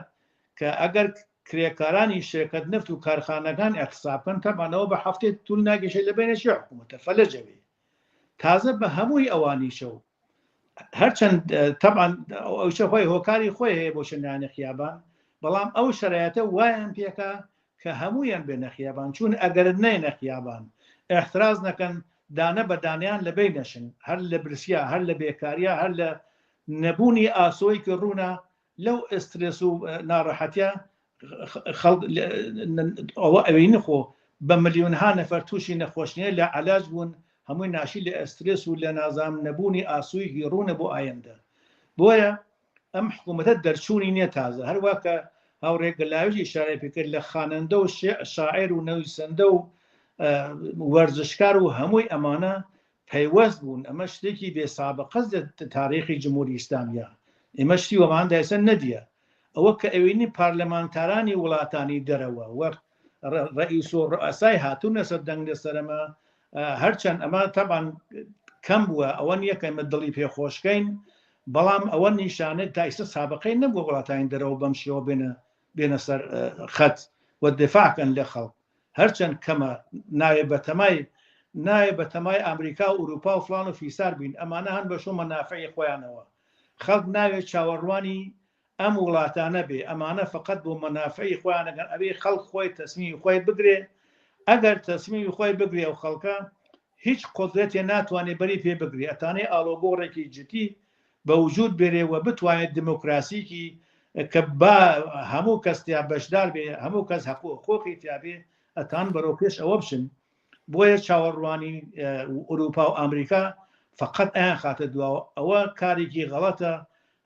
کە ئەگەر کرێکارانی شرکت نفت و کارخانەکان احتسابکەن تەبانەوە بە هەفتێ توول ناگەشێت لە بینەشی حکوومەتە فەلەجەوێ تازە بە هەمووی ئەوانی شەو هەرچەند تەبان ئەوشە خۆی هۆکاری خۆی هەیە بۆ شنیانە خیابان بەڵام ئەو شرایەتە وایان پێکە کە هەمویان بێنە خیابان چون ئەگەر نەینە خیابان احتراز نەکەن دانە بە دانیان لە بین نەشن هەر لە برسیا هەر لە بێکاریە هەر لە نەبوونی ئاسۆی کە ڕوونە لەو ئسترس و ناڕەحەتیە ئەوە ئەوەی نخۆ بە ملیۆنها نەفەر تووشی نەخۆشیە لە علاج بوون هەمووی ناشی لە ئەسترس و لە نازام نەبوونی ئاسووی گیڕونە بۆ ئایندە بۆیە ئەم حکوومەتە دەرچوونی نییە تازە هەروواکە هاوڕێگە لاویژی شارێ پێکرد لە خوانندە و شاعیر و نەویسەندە و وەرزشکار و هەمووی ئەمانە پەیوەست بوون ئەمە شتێکی بێسابقەز تاریخی جمهوری ئیسلامیە ئێمە شتی وەمان دایسە نەدیە ئەوە کە ئەوێنی پارلەمانتارانی وڵاتانی دەرەوە وەک ڕئیس و ڕئەسای هاتوونە سەر دەنگ لەسەرەمە هەرچەند ئەمە تەبان کەم بووە ئەوە نییە کە ئێمە دڵی پێخۆشکەین بەڵام ئەوە نیشانێت تا ئێستا سابقەی نەبووە وڵاتانی دەرەوە بەم شێوە بێنە سەر خەت و دفاعکەن لە خەڵک هەرچەند کەمە نایە بە تەمای ئەمریکا و ئوروپا و فلان و فیسار بین ئەمانە هەن بەشۆ مەنافعی خۆیانەوە خەڵک ناوێت چاوەڕوانی ئەم وڵاتانە بێ ئەمانە فقط بۆ مەنافعی خۆیانەگەن ئەبێ خەڵک خۆی تەسمیمی خۆی بگرێ ئەگەر تەسمیمی خۆی بگرێ و خەڵکە هیچ قدرێتێ ناتوانێت بەری پێ بگرێ ئەتانێ ئاڵۆگۆڕێکی جدی بە وجود بێرێ و بتوانێت دموکراسیکی کە با هەموو کەستیا بەشدار بێ هەموو کەس حقوقی تیابێ ئەتان بەرەو پێش ئەوە بشن بۆیە چاوەڕوانی ئوروپا و ئەمریکا فقط ئەیان خاتە دواوە ئەوە کارێکی غەڵەتە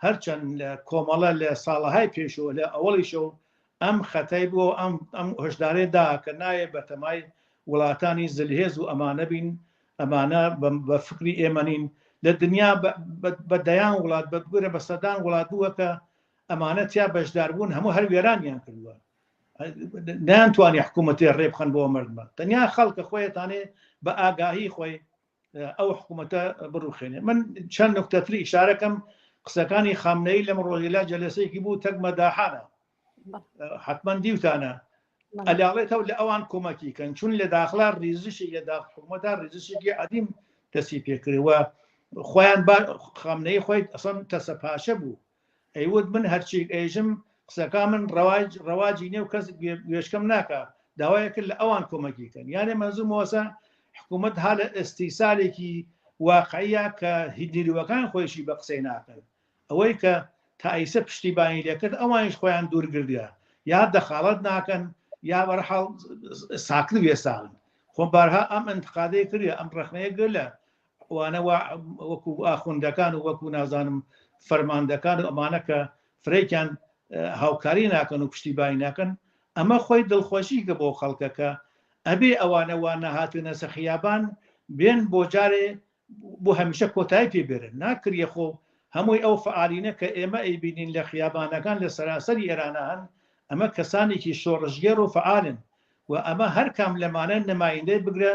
هەرچەند کۆمەڵە لە ساڵەهای پێشەوە لە ئەوەڵیشەو ئەم خەتای بۆ ئەم هۆشدارێدا کە نایە بە تەمای وڵاتانی زلهێز و ئەمانە بین ئەمانە بە فکری ئێمەنین لە دنیا بە دەیان وڵات بەگورە بە سەدان وڵات بووە کە ئەمانە تیا بەشدار بوون هەموو هەر وێرانیان کردووە نانتوانی حکوومەتی ڕێبخەن بۆ مردمە تەنیا خەڵکە خۆیتانێ بە ئاگاهی خۆی ئەو حکوومەتە بڕوخێنێ من چەند نکتەتری ئیشارەکەم قسەکانی خامنەی لەم ڕۆژێلا جەلسەیەکی بوو تەک مەداحانە حتمما دیوتانە ئەلاڵێتەوە لە ئەوان کۆمەکیکەن چون لە داخلا ریزشی لە حکوومەتە ریزشێکی عەدیم دەستی پێکردوە خۆیان خامنەی خۆی ئەسڵ تەسەپاشە بوو ئەیوت من هەرچی ئێژم قسەکە من ڕەواجی نیە و کەس گوێشکەم ناکە داوایە کرد لە ئەوان کۆمەکیکەن یانێ مەزوومەوەسە حکوومەت هالە ئەستیسالێکی واقعیە کە هیدیروەکان خۆشی بە قسەی ناکەن ئەوەی کە تایسە پشتیبانی لێکرد ئەوانش خۆیان دوورگردیە یا دەخاڵەت ناکەن یا بەرحاڵ ساکل وێساون خۆم بارها ئەم انتقادەی کردە ئەم ڕخنەیە گەر لە وانەوە وەکو ئاخوندەکان و وەکو نازانم فەرماندەکان و ئەمانە کە فرێکیان هاوکاری ناکەن و پشتیبانی ناکەن ئەمە خۆی دڵخۆشیکە بۆ خەڵکەکە ئەبێ ئەوانەوە نەهاتوونە سەر خیابان بێن بۆ جارێ بۆ هەمیشە کۆتایی پێبێرن ناکریە خۆ هەمووی ئەو فعالینە کە ئێمە ئەیبینین لە خیابانەکان لە سەراسەری ئێرانە هەن ئەمە کەسانێکی شۆڕژگەر و فعالن و ئەمە هەر کام لەمانە نمایندەی بگرە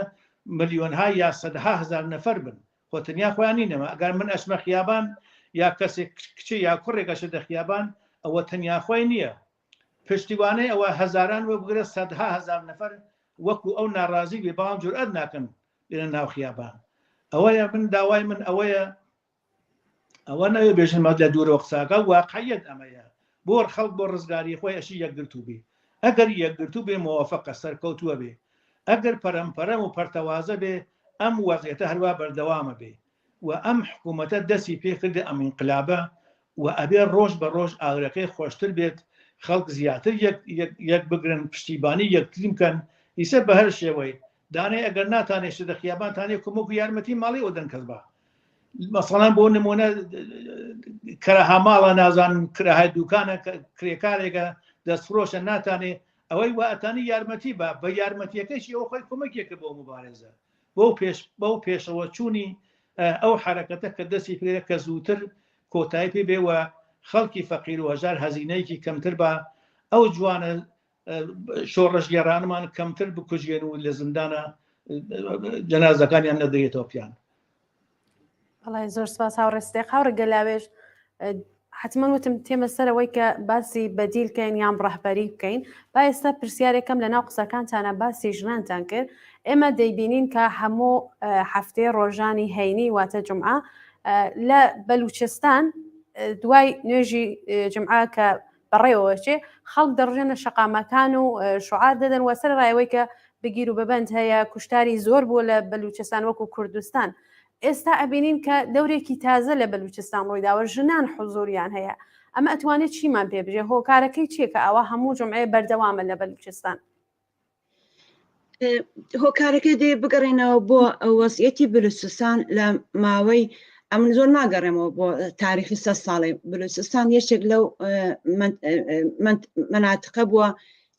ملیۆنها یا سەدها هزار نەفەر بن خۆ تەنیا خۆیان نینەوە ئەگەر من ئەچمە خیابان یا کەسێک کچی یا کوڕێکەشە دە خیابان ئەوە تەنیا خۆی نییە پشتیوانەی ئەوە هەزاران وە بگرە سەدها هزار نەفەر وەکو ئەو ناڕازی بێ بەڵام جورئەت ناکەن لێنە ناو خیابان ئەوەیە من داوای من ئەوەیە ئەوە نەوێ بێژن مەد لە دوورە قساکە واقعیت ئەمەیە بۆ خەڵک بۆ ڕزگاری خۆی ئەشی یەکگرتو بێ ئەگەر یەکگرتو بێ موافقە سەرکەوتووە بێ ئەگەر پەرەمپەرەم و پەرتەوازە بێ ئەم وەزعیەتە هەروە بەردەوامە بێ و ئەم حکوومەتە دەستی پێکردە ئەم انقلابە و ئەبێ ڕۆژ بە ڕۆژ ئاگرەکەی خۆشتر بێت خەڵک زیاتر یەک بگرن پشتیبانی یەکترین بکەن ئیسە بە هەر شێوەی دانێ ئەگەر ناتانێشتە دە خیابانتانێ کۆمەک و یارمەتی ماڵی ئەوەدەن کەس بە مەسەڵەن بۆ نمونە کەرەها ماڵە نازانم کراهای دوکانە کرێکارێکە دەستفرۆشە ناتانێ ئەوەی واتانی یارمەتی بە یارمەتیەکەیشی ئەو خۆی کۆمەکێکە بۆ مبارێزە بۆ پێشەوە چوونی ئەو حرەکەتە کە دەستی پێ کە زووتر کۆتایی پێ بێوە خەڵکی فەقیر و هەژار هەزینەیەکی کەمتر بە ئەو جوانە شۆڕژگەڕانمان کەمتر بکوژێن و لە زندانە جەنازەکانیان نەدەیێتەوە پیان. بەڵای زۆر سپاس هاوڕێستێ خاوڕە گەلاوێژ حتمما وتم تێمە سەرەوەی کە باسی بەدیلکەین یان ڕەهبەری بکەین با ئێستا پرسیارێکم لە ناو قسەکانتانە باسی ژنانتان کرد ئێمە دەیبینین کە هەموو هەفتەی ڕۆژانی هەینی واتە جمعە لە بەلوچستان دوای نوێژی جمعە کە بەڕێوەچێ خەڵک دەڕژێنە شەقامەکان و شعار دەدەن وەسەر ڕایەوەی کە بگیر و ببند هەیە کوشتاری زۆر بووە لە بەلوچستان وەکو کوردستان ئێستا ئەبینین کە دەورێکی تازە لە بەلوچستان ڕوویداوە ژنان حوزوریان هەیە ئەمە ئەتوانێت چیمان پێ بژێ هۆکارەکەی چیە کە ئەوە هەموو جمعەیە بەردەوامە لە بەلوچستان هۆکارەکەی دێ بگەڕێنەوە بۆ وەزعیەتی بلوچستان لە ماوەی ئەم زۆر ناگەڕێمەوە بۆ تاریخی 100 ساڵی بلوچستان یەکێک لەو مناتقە بووە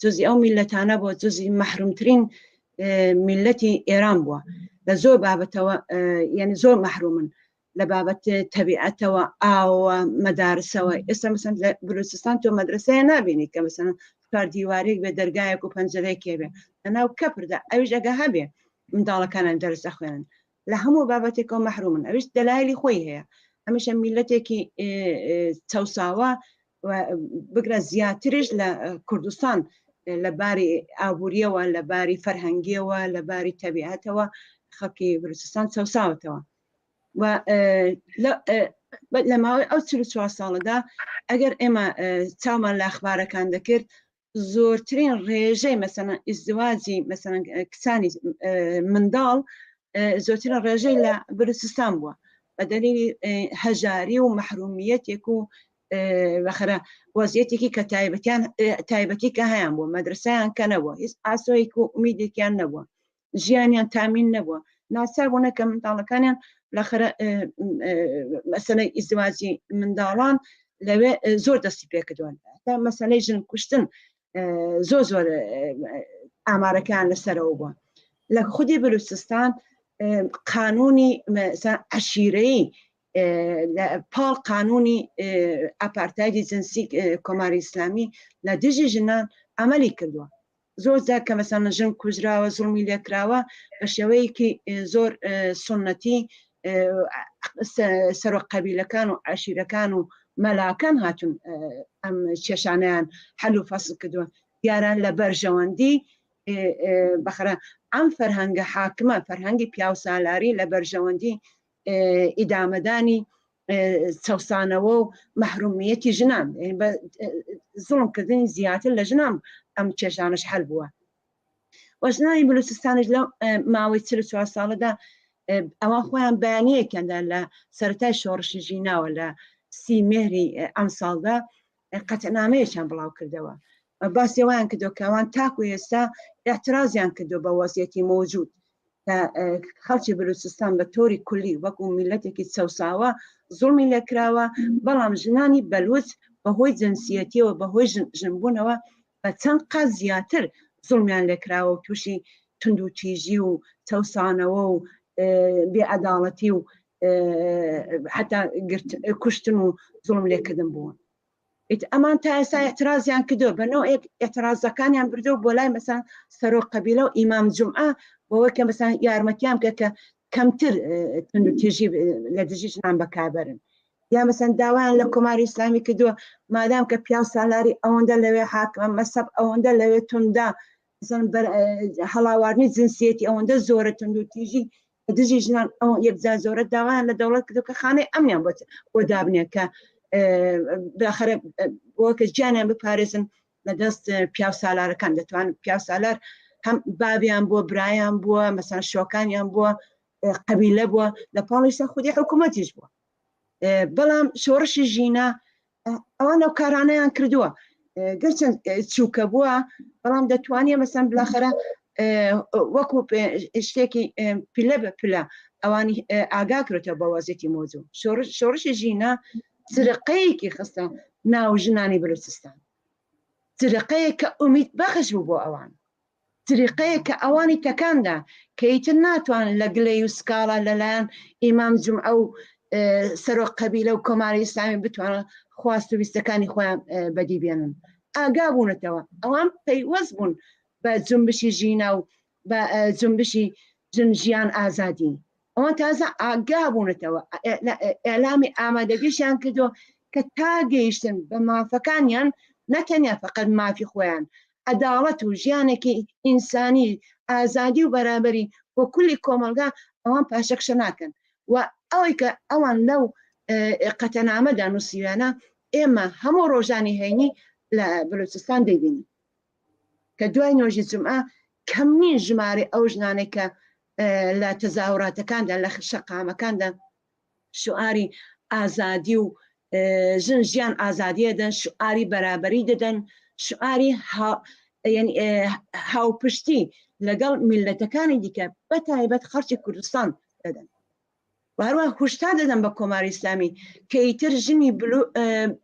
جزئی ئەو میلەتانە بووە جزئی مەحرومترین میلەتی ئێران بووە لە زۆر بابەتەوە یعنی زۆر مەحرومن لە بابەت تەبیعەتەوە ئاوە مەدارسەوە ئێستا مەسەن لە بلوچستان تۆ مەدرسەیە نابینی کە مەسەن کار دیوارێک بێ دەرگایەک و پەنجەرەیەکێ بێ لەناو کەپردا ئەویش ئەگە هەبێ منداڵەکانان دەرس دەخوێنن لە هەموو بابەتێکەوە مەحرومن ئەویش دەلایلی خۆی هەیە هەمیشە میلەتێکی چەوساوە بگرە زیاتریش لە کوردستان لە باری ئابوووریەوە لە باری فەرهەنگیەوە لە باری تەبیعەتەوە خەڵکی بلوچستان چەوساوەتەوە و لە ماوەی ئەو 44 ساڵەدا ئەگەر ئێمە چاومان لە ئەخبارەکان دەکرد زۆرترین ڕێژەی مەسەڵەن ئیزدواجی مەسەڵەن کچانی منداڵ زۆرترین ڕێژەی لە بلوچستان بووە بە دەلیلی هەژاری و مەحرومیەتێک و بەخرە وەزعیەتێکی کە تایبەتی کە هەیان بووە مەدرسەیان کە نەبووە هیچ ئاسۆیەک و ئومیدێکیان نەبووە ژیانیان تامین نەبووە ناچار بوونە کە منداڵەکانیان لەخرە مەسەلەی ئیزدواجی منداڵان لەوێ زۆر دەستی پێکردووە تا مەسەلەی ژن کوشتن زۆر ئامارەکان لەسەرەوە بووە لە خودی بلوچستان قانونی عەشیرەیی پاڵ قانونی ئاپارتایدی جنسی کۆماری ئیسلامی لە دژی ژنان ئەمەلی کردووە زۆر جار کە مەسەڵەن ژن کوژراوە زوڵمی لێکراوە بە شێوەیەکی زۆر سنەتی سەرۆک قەبیلەکان و عەشیرەکان و مەلاکان هاتون ئەم کێشانەیان حەل و فەسڵ کردووە دیاران لە بەرژەوەندی بەخرە ئەم فەرهەنگە حاکمە فەرهەنگی پیاوسالاری لە بەرژەوەندی ئیدامەدانی چەوسانەوە و مەحرومیەتی ژنان زوڵمکردنی زیاتر لە ژنان ئەم کێشانش هەل بووە وەژنانی بلوچستانش لەو ماوەی 44 ساڵەدا ئەوان خۆیان بەیانیەکەندا لە سەرەتای شۆڕشی ژیناوە لە 30 مهری ئەم ساڵدا قەتنامەیەکیان بڵاو کردەوە باسیەوەیان کردو کەوان تاکو ئێستا اعترازیان کردو بە وەزعیەتی موجود خەڵکی بلوچستان بە تۆری کولی وەکو میلەتێکی چەساوە زوڵمی لێکراوە بەڵام ژنانی بەلوچ بەهۆی جنسیەتیەوە بەهۆی ژنبوونەوە بە چەند قەت زیاتر زوڵمیان لێکراوە و تووشی تند و تیژی و چەسانەوە و بێعەداڵەتی و حتا کوشتن و زوڵم لێکردن بوون ئەمان تا ئێستا اعترازیان کردو بەنەوە اعترازەکانیان بردو بۆ لای مەسەن سەرۆک قەبیلە و ئیمام جومعە بۆەوە کە مەسەن یارمەتیان بکە کە کەمتر تند و تیژی لە دژی ژنان بەکاربەرن یا مەسەن داوایان لە کۆماری ئیسلامی کردووە مادام کە پیا سالاری ئەوەندە لەوێ حاکمە مەسەب ئەوەندە لەوێ توندا هەڵاواردنی جنسیەتی ئەوەندە زۆرە تند و تیژی دژی ژنان یەکجار زۆرە داوایان لە دەوڵەت کردو کە خانەی ئەمنیان بۆ دابنێ کە باخرە بۆ کە گیانیان بپارێزن لە دەست پیا سالارەکان دەتوانن پیا سالار هەم بابیان بووە برایان بووە مەسەن شۆکانیان بووە قەبیلە بووە لە پاڵیشتا خودی حکوومەتیش بووە بەڵام شۆڕشی ژینە ئەوان ئەو کارانەیان کردووە گەرچەند چووکە بووە بەڵام دەتوانێ مەسەن بلاخرە وەکو شتێکی پلە بە پلە ئەوانی ئاگا کرێتەوە بە وەزعیەتی موجود شۆڕشی ژینە جرقەیەکی خستە ناو ژنانی بلوچستان جرقەیە کە ئومید بەخش بوو بۆ ئەوان جرقەیە کە ئەوانی تەکاندا کە ئیتر ناتوانن لە گلەی و سکاڵا لەلایەن ئیمام جومعە و سەرۆک قەبیلە و کۆماری ئیسلامی بتوانن خواست و ویستەکانی خۆیان بەدی بێنن ئاگا بوونەتەوە ئەوان پەیوەست بوون بە جنبشی ژینە و بە جنبشی ژیان ئازادی ئەوان تازە ئاگا بوونەتەوە ئێلامی ئامادەگەشیان کردو کە تا گەیشتن بە مافەکانیان نەتەنیا فقط مافی خۆیان عەداڵەت و ژیانێکی ئینسانی ئازادی و بەرابەری بۆ کولی کۆمەلگا ئەوان پاشەکشە ناکەن و ئەوەی کە ئەوان لەو قەتەنامەدا نووسیوانە ئێمە هەموو ڕۆژانی هەینی لە بلوچستان دەیبینین کە دوای نوێژی جومعە کەمنی ژمارە ئەو ژنانێک کە لە تەزاوراتەکاندا لە شەقامەکاندا شعاری ئازادی و ژن ژیان ئازادیە دەن شعاری بەرابەری دەدەن شعاری هاوپشتی لەگەڵ میلەتەکانی دیکە بەتایبەت خەڵکی کوردستان دەدەن و هەروە هوشتا دەدەن بە کۆماری ئیسلامی کە ئیتر ژنی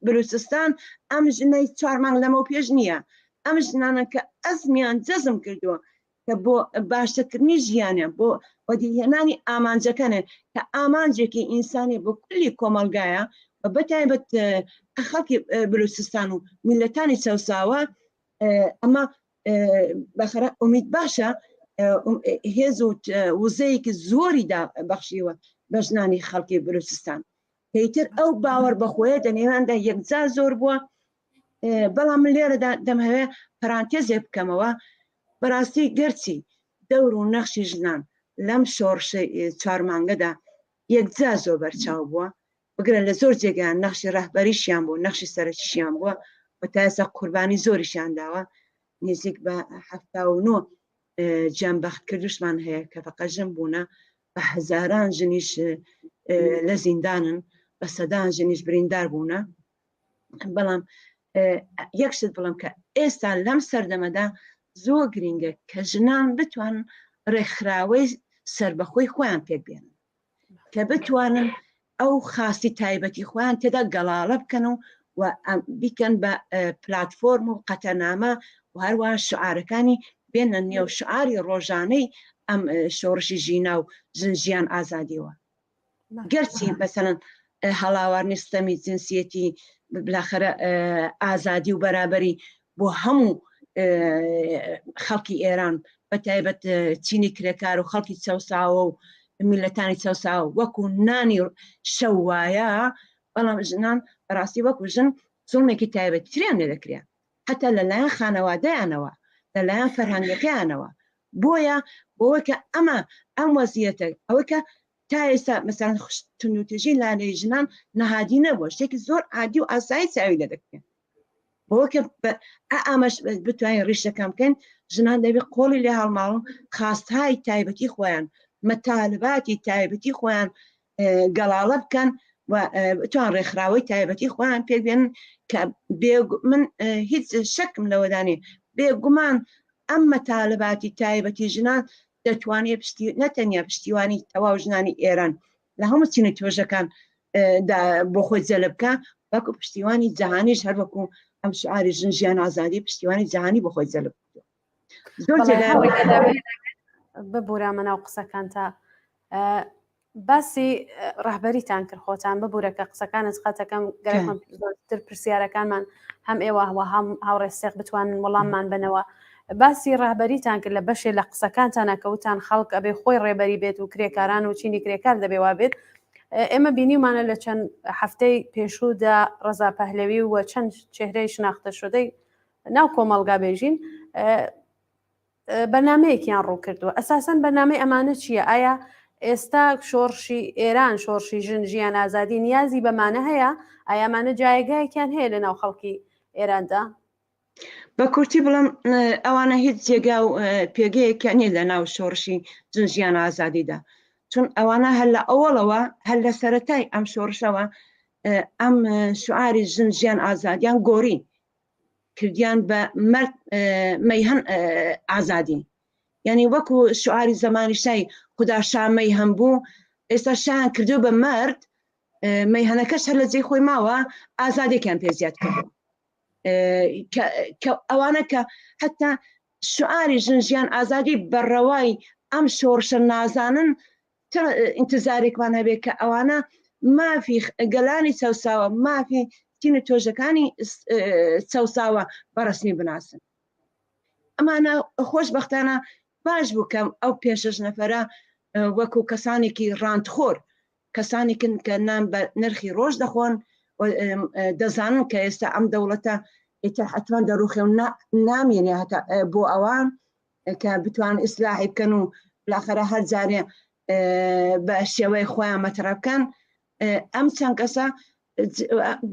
بلوچستان ئەم ژنەی 4 مانگ لەمە پێش نییە ئەم ژنانە کە ئەزمیان جەزم کردووە کە بۆ باشترکردنی ژیانیان بۆ وەدیهێنانی ئامانجەکانە کە ئامانجێکی ئینسانی بۆ کولی کۆمەلگایە و بەتایبەت خەڵکی بلوچستان و میلەتانی چەساوە ئەمە بەخرە ئومید باشە هێز و وزەیەکی زۆری بەخشیوە بە ژنانی خەڵکی بلوچستان کەیتر ئەو باوەڕ بەخۆیە دەنێواندا یەکجار زۆر بووە بەڵام من لێرەدا دەمهەوێ پەرانتێزێ بکەمەوە بەڕاستی گەرچی دەور و نەخشی ژنان لەم شۆڕشەی 4 مانگەدا یەکجار زۆر بەرچاو بووە بگرە لە زۆر جێگایان نەخشی ڕەهبەریشیان بوو نەخشی سەرەکیشیان بووە و تا ئێستا قوربانی زۆریشیان داوە نزیک بە 79 جانبەخت کردوشمان هەیە کە فەقەت ژن بوونە بە هەزاران ژنیش لە زیندانن بە سەدان ژنیش بریندار بوونە بەڵام یەکشت بڵم کە ئێستا لەم سەردەمەدا زۆر گرنگە کە ژنان بتوانن ڕێکخراوەی سربەخۆی خۆیان پێک بێنن کە بتوانن ئەو خاستی تایبەتی خۆیان تێدا گەڵاڵە بکەن و بیکەن بە پلاتفۆرم و قەتەنامە و هەروە شعارەکانی بێنە نێو شعاری ڕۆژانەی ئەم شۆڕشی ژینا و ژیان ئازادیەوە گەرچی مەسەڵەن هەڵاوارنی ستەمی جنسیەتی بلاخرە ئازادی و بەرابەری بۆ هەموو خەڵکی ئێران بەتایبەت چینی کرێکار و خەڵکی چەساوە و میلەتانی چەساوە وەکو نانی شەو وایە بەڵام ژنان بەڕاستی وەکو ژن زوڵمێکی تایبەتیان لێ دەکرێت حتا لەلایەن خانەوادەیانەوە لەلایەن فەرهەنگەکەیانەوە بۆیە بۆەوە کە ئەم وەزیەتە ئەوە کە تا ئێستا مەسەڵەن تونوتژی لانەی ژنان نەهادی نەبووە شتێکی زۆر عادی و ئاسایی چاوی لێ دەکرێت بۆەوە کە ئەمەش بتوانین ڕیشەکەم بکەین ژنان دەبێت قۆڵی لێ هەڵماڵن خاستهای تایبەتی خۆیان مەتالباتی تایبەتی خۆیان گەڵاڵە بکەن توان ڕێکخراوەی تایبەتی خۆیان پێ بێنن کە من هیچ شەکم لەوەدانی بێگومان ئەم مەتالباتی تایبەتی ژنان دەتوانێت نەتەنیا پشتیوانی تەواو ژنانی ئێران لە هەموو چینە تۆژەکان بۆ خۆی جەلب بکە وەکو پشتیوانی جەهانیش هەر وەکو ئەم شعاری ژن ژیان ئازادی پشتیوانی جەهانی بۆ خۆی جەلب ببوورە مەناو قسەکان تا باسی ڕاهبەریتان کرد خۆتان ببوورە کە قسەکانت قەتەکەم گەرەکم زۆرتر پرسیارەکانمان هەم ئێوە هەم هاوڕێستێق بتوانن وەڵاممان بنەوە باسی ڕاهبەریتان کرد لە بەشێ لە قسەکانتانە کەوتان خەڵک ئەبێ خۆی ڕێبەری بێت و کرێکاران و چینی کرێکار دەبێوا بێت ئێمە بینیمانە لە چەند هەفتەی پێشوودا ڕەزا پەهلەوی و چەند چێهرەی شناختە شدەی ناو کۆمەڵگا بێژین بەنامەیەکیان ڕوو کردووە ئەساسەن بەنامەی ئەمانە چییە؟ ئایا ئێستا شۆڕشی ئێران شۆڕشی ژن ژیان ئازادی نیازی بەمانە هەیە؟ ئایامانە جایگایەکیان هەیە لە ناو خەڵکی ئێراندا؟ بە کورتی بڵم ئەوانە هیچ جێگا و پێگەیەکیان نیە لە ناو شۆڕشی ژن ژیان ئازادیدا چون ئەوانە هەر لە ئەوڵەوە هەر لە سەرەتای ئەم شۆڕشەوە ئەم شعاری ژن ژیان ئازادیان گۆری کردیان بە مرد مەیهەن ئازادی یعنی وەکو شعاری زمانی شای خدا شامەی هەم بوو ئێستا شایان کردو بە مرد مەیهەنەکەش هەر لە جێی خۆی ماوە ئازادێکیان پێ زیاد کردو ئەوانە کە حتا شعاری ژن ژیان ئازادی بەڕەوای ئەم شۆڕشە نازانن ئینتزارێکمان هەبێت کە ئەوانە مافی گەلانی چەوساوە مافی چینە تۆژەکانی چەوساوە بەڕسمی بناسن ئەمانە خۆشبەختانە باش بوو کەم ئەو پێشەش نەفەرە وەکو کەسانێکی ڕاندخۆر کەسانێکن کە نام بە نرخی ڕۆژ دەخۆن دەزانن کە ئێستا ئەم دەوڵەتە ئێتر حتمان دەڕوخێ و نامێنێ هەتا بۆ ئەوان کە بتوان ئیسلاحی بکەن و بالاخەرە هەر جارێ بە شێوەی خۆیان مەترە بکەن ئەم چەند کەسە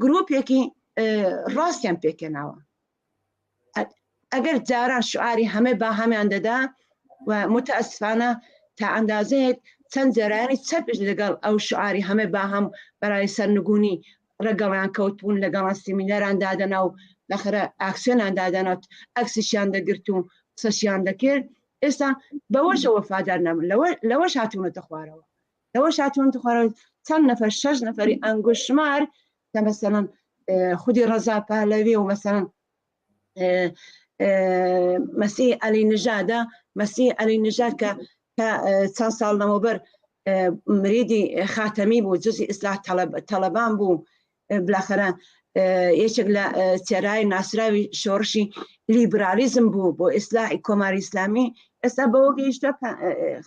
گرۆپێکی ڕاستیان پێکێناوە ئەگەر جاران شعاری هەمێ با هەمیان دەدا و متەئەسفانە تا ئەندازەیەک چەند جارانی چەپش لەگەڵ ئەو شعاری هەمێ با هەم بەرای سەرنگونی ڕەگەڵیان کەوتبوون لەگەڵ سیمینەران دادەنا و لەخرە ئاکسیۆنان دادەنەوە ئەکسیشیان دەگرت و قسەشیان دەکرد ئێستا بەوەش وەفادار نەبن لەوەش هاتوونەتە خوارەوە لەوەش هاتوونەتە خوارەوە چەند نەفەر 6 نەفەری ئەنگوشمار کە مەسەڵەن خودی ڕەزا پەهلەوی و مەسەڵەن مەسیح عەلی نژادە مەسیح عەلی نژاد کە چەند ساڵ لەمەوبەر مریدی خاتەمی بوو جزئی ئیسلاح تەڵەبان بوو بالاخەرە یەکێک لە چێرای ناسراوی شۆڕشی لیبرالیزم بوو بۆ ئیسلاحی کۆماری ئیسلامی ئێستا بەوە گەیشتە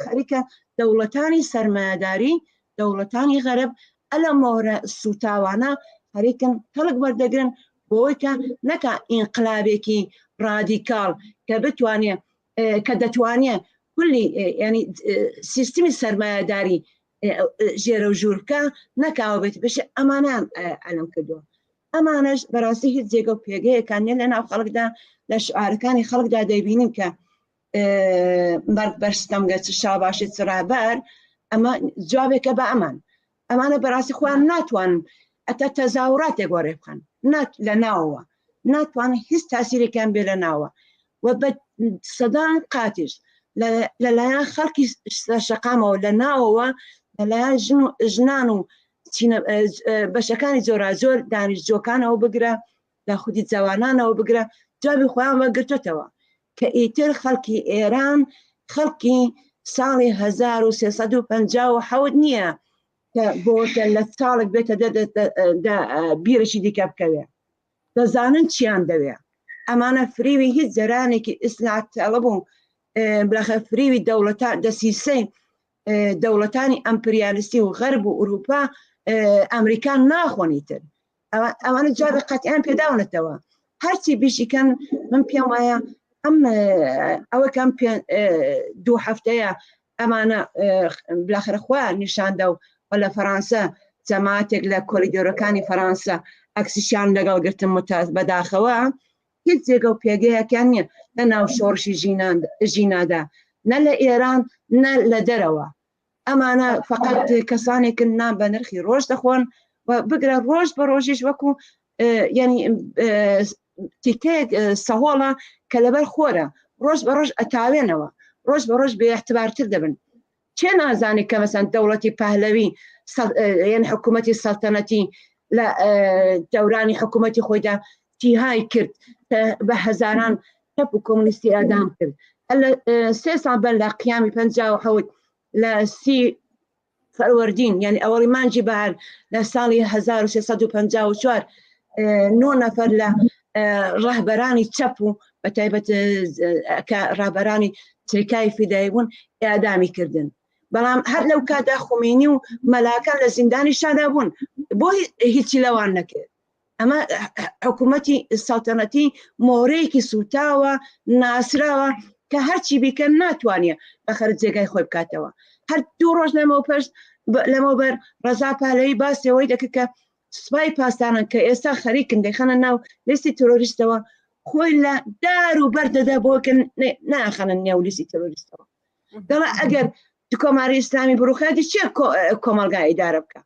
خەریکە دەوڵەتانی سەرمایەداری دەوڵەتانی غەرب ئەلە مۆرە سوتاوانە خەریکن هەڵک وەردەگرن بۆی کە نەکە ئینقلابێکی ڕادیکاڵ کە بتوانێت کە دەتوانێت كلی يعني سیستمی سرمایه‌داری ژێرە و ژوورکە نەکاوە بێت بەش ئەمانان ئەلم کردووە ئەمانەش بەڕاستی هیچ جێگە و پێگەیەکان نیە لە ناو خەڵکدا لە شعارەکانی خەڵکدا دەیبینین کە مەرگ بەرستەمگە چ شاباشی چڕابەر ئەمە جوابێکە بە ئەمانە بەڕاستی خۆیان ناتوانن ئەتا تەزاوراتێک وەڕێ بخەن لە ناوەوە ناتوانن هیچ تاسیرێکیان بێ لە ناوە و بە سەدان قاتیش لەلایەن خەڵکی شەقامەوە لە ناوەوە لەلایەن ژنان و بەشەکانی جۆرازۆر دانیشتجۆکانەوە بگرە لە خودی جوانانەوە بگرە جوابی خۆیان وەگرتوتەوە کە ئیتر خەڵکی ئێران خەڵکی ساڵی 1357 نییە کە بۆتە لە ساڵێک بێتە بیرەشی دیکە بکەوێ دەزانن چیان دەوێ ئەمانە فریوی هیچ جەرانێکی ئیسلاح تەڵەب و بەخە فریوی دەوڵەتان دەسیسەی دەوڵەتانی ئەمپریالیستی و غەرب و ئوروپا ئەمریکان ناخۆنیتر ئەوانە جوابی قەتعیان پێداونەتەوە هەرچی بیشیکەن من پێم وایە ئەوە کەم 2 هەفتەیە ئەمانە بلاخرە خۆیان نیشاندە و لە فەرانسە جەماعەتێک لە کۆریدۆرەکانی فەرانسە ئەکسیشیان لەگەڵ گرتن بەداخەوە هیچ جێگە و پێگەیەکیان نییە لە ناو شۆڕشی ژینادا نە لە ئێران نە لە دەرەوە ئەمانە فقط کەسانێکن نام بە نرخی ڕۆژ دەخۆن بگرە ڕۆژ بە ڕۆژیش وەکو ینی تیکەیەک سەهۆڵە کە لەبەر خۆرە ڕۆژ بە ڕۆژ ئەتاوێنەوە ڕۆژ بە ڕۆژ بێاحتبارتر دەبن چێ نازانی کە مەسەن دەوڵەتی پەهلەوی یعنی حکوومەتی سەڵتەنەتی لە دەورانی حکوومەتی خۆیدا جیهای کرد بە هەزاران تەپ و کۆمونیستی ئادام کرد لە 3 ساڵ بەر لە قیامی 57 لە 30 فەروەردین یعنی ئەوەڵی مانجی بەهار لە ساڵی 1354 9 نەفەر لە ڕاهبەرانی چەپ و بەتایبەت ڕاهبەرانی چریکای فیدایی بوون ئیعدامی کردن بەڵام هەر لەو کاتا خومینی و مەلاکان لە زیندانی شادا بوون بۆ هیچی لەوان نەکرد ئەمە حکوومەتی سەڵتەنەتی مۆرەیەکی سوتاوە ناسراوە کە هەرچی بیکەن ناتوانێت بەخەرج جێگای خۆی بکاتەوە هەر 2 ڕۆژ لەمەوبەر ڕەزا پالەوی باسیەوەی دەکە کە سوپای پاسداران کە ئێستا خەریکن دەیخەنە ناو لیستی تۆرۆریستەوە خۆی لە دار و بەردەدا بۆکە ناخەنە نێو لیستی تۆرۆریستەوە دەڵێ ئەگەر کۆماری ئیسلامی بڕوخاتی چێ کۆمەلگای ئیدارە بکە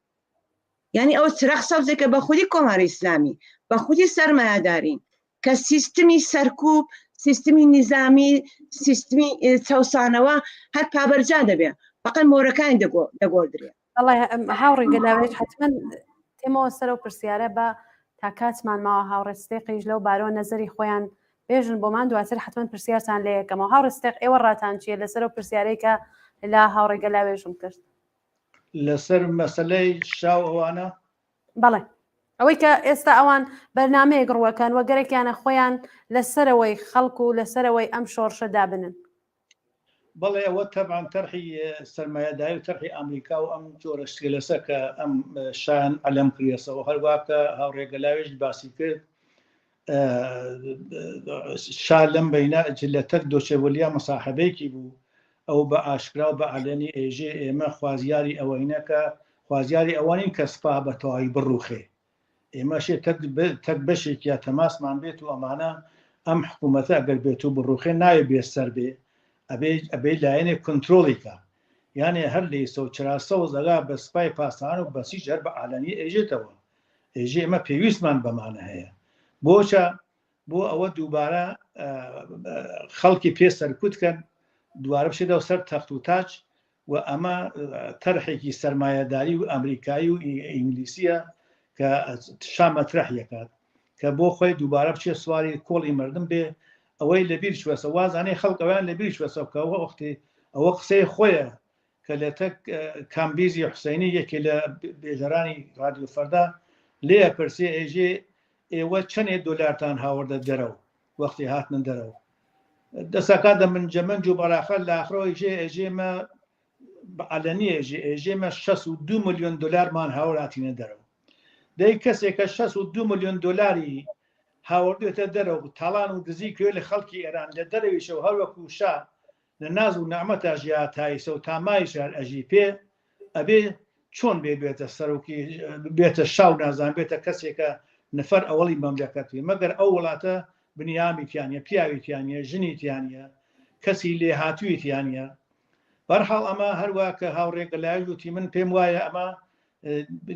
یعنی ئەوە چرەخ سەوزێکە بە خودی کۆماری ئیسلامی بە خودی سەرمایه‌داری کە سیستمی سەرکوب سیستمی نظامی سیستمی چەوسانەوە هەر پابەرجا دەبێت فقط مۆرەکانی دەگۆدرێت هاوڕێ گەلاوێت حتمما تێمەوە سەر و پرسیارە بە تا کاتمان ماوە هاوڕێستێقیش لەو بارۆ نەزەری خۆیان بێژن بۆمان دواتر حتمما پرسیارتان لێ یەکەمەوە هاوڕێستێق ئێوە ڕاتان چیە لەسەر و پرسیارەی کە لا هاوڕێ گەلاوێژم کرد لەسەر مەسەلەی شاو ئەوانە بەڵێ ئەوەی کە ئێستا ئەوان بەرنامەیەک ڕوەکەن وەگەرێکیانە خۆیان لەسەرەوەی خەڵکو و لەسەرەوەی ئەم شۆڕشە دابنن بەڵێ ئەوە تەبعاً تەرحی سەرمایه‌داری و تەرحی ئەمریکا و ئەم جۆرە شتێلەسە کە ئەم شایان ئەلەم کریێسەوە هەروە کە هاوڕێ گەلاوێژ باسی کرد شا لەم بەینە جلەتەک دۆچێڤۆلیا مەساحەبەیەکی بوو ئەو بە ئاشکرا و بە عەلەنی ئێژێ ئێمە خوازیاری ئەوەینە کە خوازیاری ئەوانین کە سپا بە تەواوی بڕوخێ ئێمەشێ تەک بەشێک یا تەماسمان بێت و ئەمانە ئەم حکوومەتە ئەگەر بێت و بڕوخێ نایە بێسەر بێ ئەبێ لایەنێک کۆنترۆڵێکە یانێ هەر لێسە و چراسە و زەگا بە سپای پاسان و بەسیش هەر بە عەلەنی ئێژێتەوە ئێژێ ئێمە پێویستمان بەمانە هەیە بۆچە بۆ ئەوە دووبارە خەڵکی پێ سەرکوتکەن دووارە بشێتەوە سەر تەخت و تاج و ئەمە تەرحێکی سەرمایه‌داری و ئەمریکایی و ئینگلیسیە کە شامەترەحیەکات کە بۆ خۆی دووبارە بچێت سواری کۆڵی مردم بێ ئەوەی لەبیر شوێسە وازانەی خەڵک ئەویان لەبیر شوێسە بکەوە وەختی ئەوە قسەی خۆیە کە لە تەک کامبیزی حوسینی یەکێ لە بێژەرانی رادیۆ فەردا لێ پرسێ ئێژێ ئێوە چەندێ دۆلارتان هاوردە دەرەوە وەختی هاتنە دەرەوە دەسەکات دە من جەمەنج و بەراخە لە ئاخرەوەی ئێژێمە بەعەلەنی ئێژێمە 62 ملیۆن دلارمان هاوڕاتینە دەرەوە دەی کەسێکە 62 ملیۆن دلاری هاوردێتە دەرەوە تاڵان و دزی کوێ لە خەڵکی ئێران لە دەرەویشەوە هەروەکو شا لە ناز و نەعمەتە ژیاتایسە و تامای شار ئەژی پێ ئەبێ چۆن بێتە سەرۆکی بێتە شاو نازان بێتە کەسێکە نەفەر ئەوەڵی مەملەکەتی مەگەر ئەو وڵاتە بنیامیتیانە پیاویتیانە ژنیتیانە کەسی لێ هاتوویتیانە بەرحاڵ ئەمە هەروە کە هاوڕێ گەلاوێژ وتی من پێم وایە ئەمە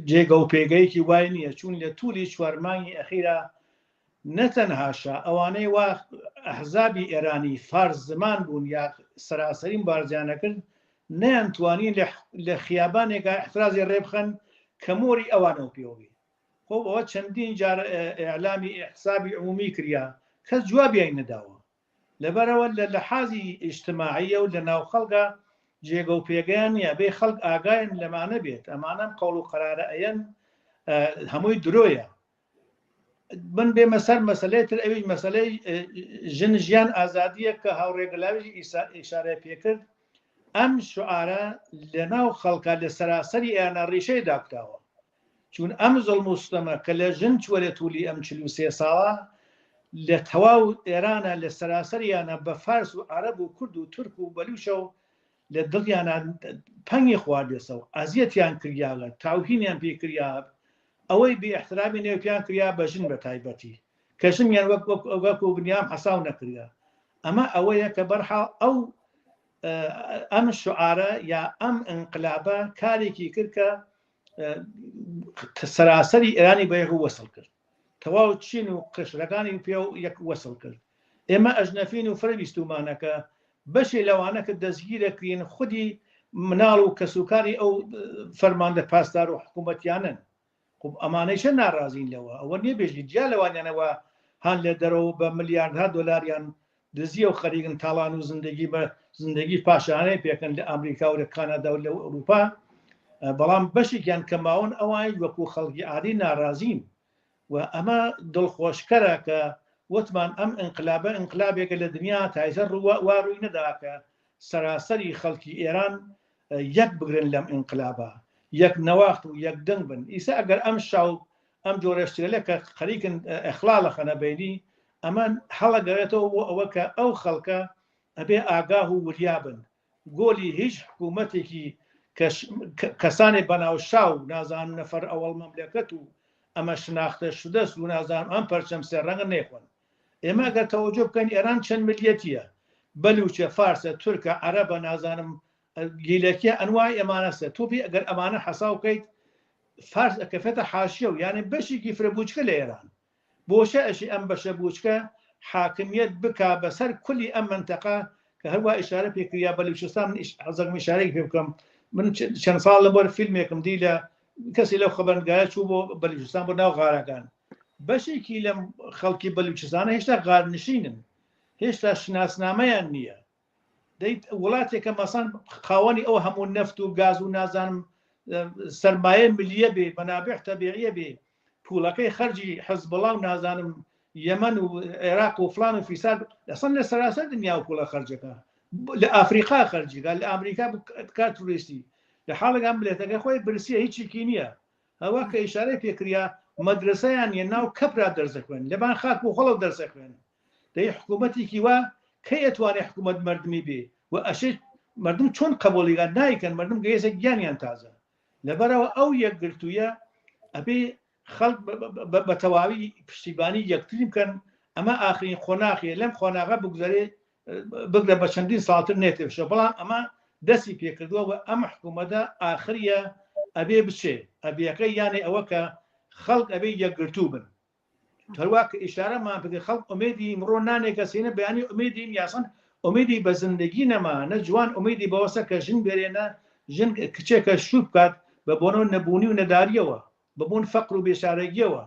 جێگە و پێگەیەکی وای نییە چون لە توولی 4 مانگی ئەخیرا نەتەنهاشا ئەوانەی وا ئەحزابی ئێرانی فارس زمان بوون یا سەراسەرین بارزیانەکرد نەیانتوانی لە خیابانێکە احترازی ڕێبخەن کە مۆری ئەوانە پێوەبی خۆ ئەوە چەندین جار ئیعلامی ئیحسابی عمومی کریا کەس جوابیان نەداوە لەبەرەوە لە لەحازی ئیجتماعیە و لە ناو خەڵکە جێگە و پێگەیان نییە بێ خەڵک ئاگایان لەمانە بێت ئەمانە قەوڵ و قەرارە ئەیەن هەمووی درۆیە من بێ مەسەر مەسەلەیتر ئەوی مەسەلەی ژن ژیان ئازادیە کە هاوڕێ گەلاوێژ ئیشارە پێکرد ئەم شعارە لە ناو خەڵکە لە سەراسەری ئێانە ڕیشەی داکتاوە چون ئەم زەڵم و ستەمە کە لە ژن چوەرە توولی ئەم 43 ساڵە لە تەواو ئێرانە لە سەراسەریانە بە فارس و عەرەب و کورد و تورک و بەلوشە و لە دڵیانە پەنگی خواردێسەوە ئەزیەتیان کریاگە تاوهینیان پێکریا ئەوەی بێ احترامی نێوپیان کریا بە ژن بە تایبەتی کە ژنیان وەکو بنیام حەساو نەکریا ئەمە ئەوەیە کە بەرحاڵ ئەم شعارە یا ئەم ئینقلابە کارێکی کرد کە سەراسەری ئێرانی بە یەک وەسڵ کرد تەواو چین و قشرەکانی پێ و یەک وەسڵ کرد ئێمە ئەژنەفین و فرەویستومانەکە بەشێ لەوانەکە دەستگیرەکرین خودی مناڵ و کەسوکاری ئەو فەرماندە پاسدار و حکوومەتیانن خب ئەمانەیشە ناڕازین لەوە ئەوە نییە بێژی جیا لەوانیانەوە هەان لە دەرەوە بە ملیاردها دۆلاریان دزیە و خەریکن تاڵان و زندگی بە زندگی پاشانەی پێکەن لە ئەمریکا و لە کانادا و لە ئەوروپا بەڵام بەشێکیان کەماون ئەوان وەکو خەڵکی عادی ناڕازین و ئەمە دڵخۆشکەرە کە وتمان ئەم ئینقلابە ئینقلابێکە لە دنیا تایزە واڕووی نەداکە سەراسەری خەڵکی ئێران یەک بگرن لەم ئینقلابە یەک نەواخت و یەک دەنگ بن ئیسا ئەگەر ئەم شاو ئەم جۆرەشتێلە کە خەریکن ئەخلاڵە خەنەبینی ئەمە هەڵەگەڕێتەوە بۆ ئەوە کە ئەو خەڵکە ئەبێ ئاگاه و وریابن گۆلی هیچ حکوومەتێکی کەسانێک بەناو شاو نازان نەفەر ئەوەڵ مەملەکەت و ئەمە شناختە شدەست و نازان ئەم پەرچەم سێڕەنگە نێخۆن ئێمە ئەگەر تەوەجۆ بکەین ئێران چەند ملیەتیە بەلوچە فارسە تورکە عەرەبە نازانم گیلەکیە ئەنوای ئەمانەسە تۆپی ئەگەر ئەمانە حەساو بکەیت فارس ئەکەفێتە حاشیە و یانێ بەشێکی فرەبووچکە لە ئێران بۆشە ئەشی ئەم بەشە بووچکە حاکمیت بکا بەسەر کولی ئەم منتەقە کە هەروە ئیشارە پێکریا بەلوچستان حەزەکم ئیشارەیەک پێ بکەم من چەند ساڵ لەبەر فیلمێکم دی لە کەسی لەو خەبەرنگایە چوو بۆ بەلوچستان بۆ ناو غارەکان بەشێکی لەم خەڵکی بەلوچستانە هێشتا غارنشینن هێشتا شناسنامەیان نییە دەیت وڵاتێکە مەسان خاوەنی ئەو هەموو نەفت و گاز و نازانم سەرمایە ملیە بێ بەنابێ تەبیعیە بێ پوڵەکەی خەرجی حەزبڵا و نازانم یەمەن و عێراق و فلان و فیساد ئەسەن لە سەراسەر دنیا و پوڵە خەرجەکە لە ئافریقا خەرجیگە لە ئەمریکا کار توریستی لە حاڵێکان بلێتەکە خۆی برسیە هیچیکی نییە ئەوە کە ئیشارەی پێکریا مەدرسەیان یە ناو کەپرا دەرزەخوێن لەبان خاک و خەڵک دەرسەخوێن دەی حکوومەتێکی وا کە ئەتوانێت حکوومەت مردمی بێ و ئەشێت مردم چۆن قبولیگان نایکەن مردم گەیەسە گیانیان تازە لەبەرەوە ئەو یەکگرتوویە ئەبێ خەڵک بە تەواوی پشتیبانی یەکتری بکەن ئەمە ئاخرین خۆناغیە لەم خۆناغا بگذارێ بگرە بە چەندین ساڵتر نێتێشە بەڵام ئەمە دەستی پێکردووە و ئەم حکوومەتە ئاخریە ئەبێ بچێ ئەبیەکەی یانێ ئەوە کە خەڵک ئەبێ یەکگرتوو بن هەروە کە ئیشارەمان بگە خەڵک ئومێدی مرۆ نانێکە سینە بەیانی ئومێدی یاسن ئومێدی بە زندگی نەما نە جوان ئومێدی بەوەسە کە ژن بێرێنە ژن کچێکە شوو بکات بە بۆنەوە نەبوونی و نەداریەوە ببوون فەقر و بێشارەگیەوە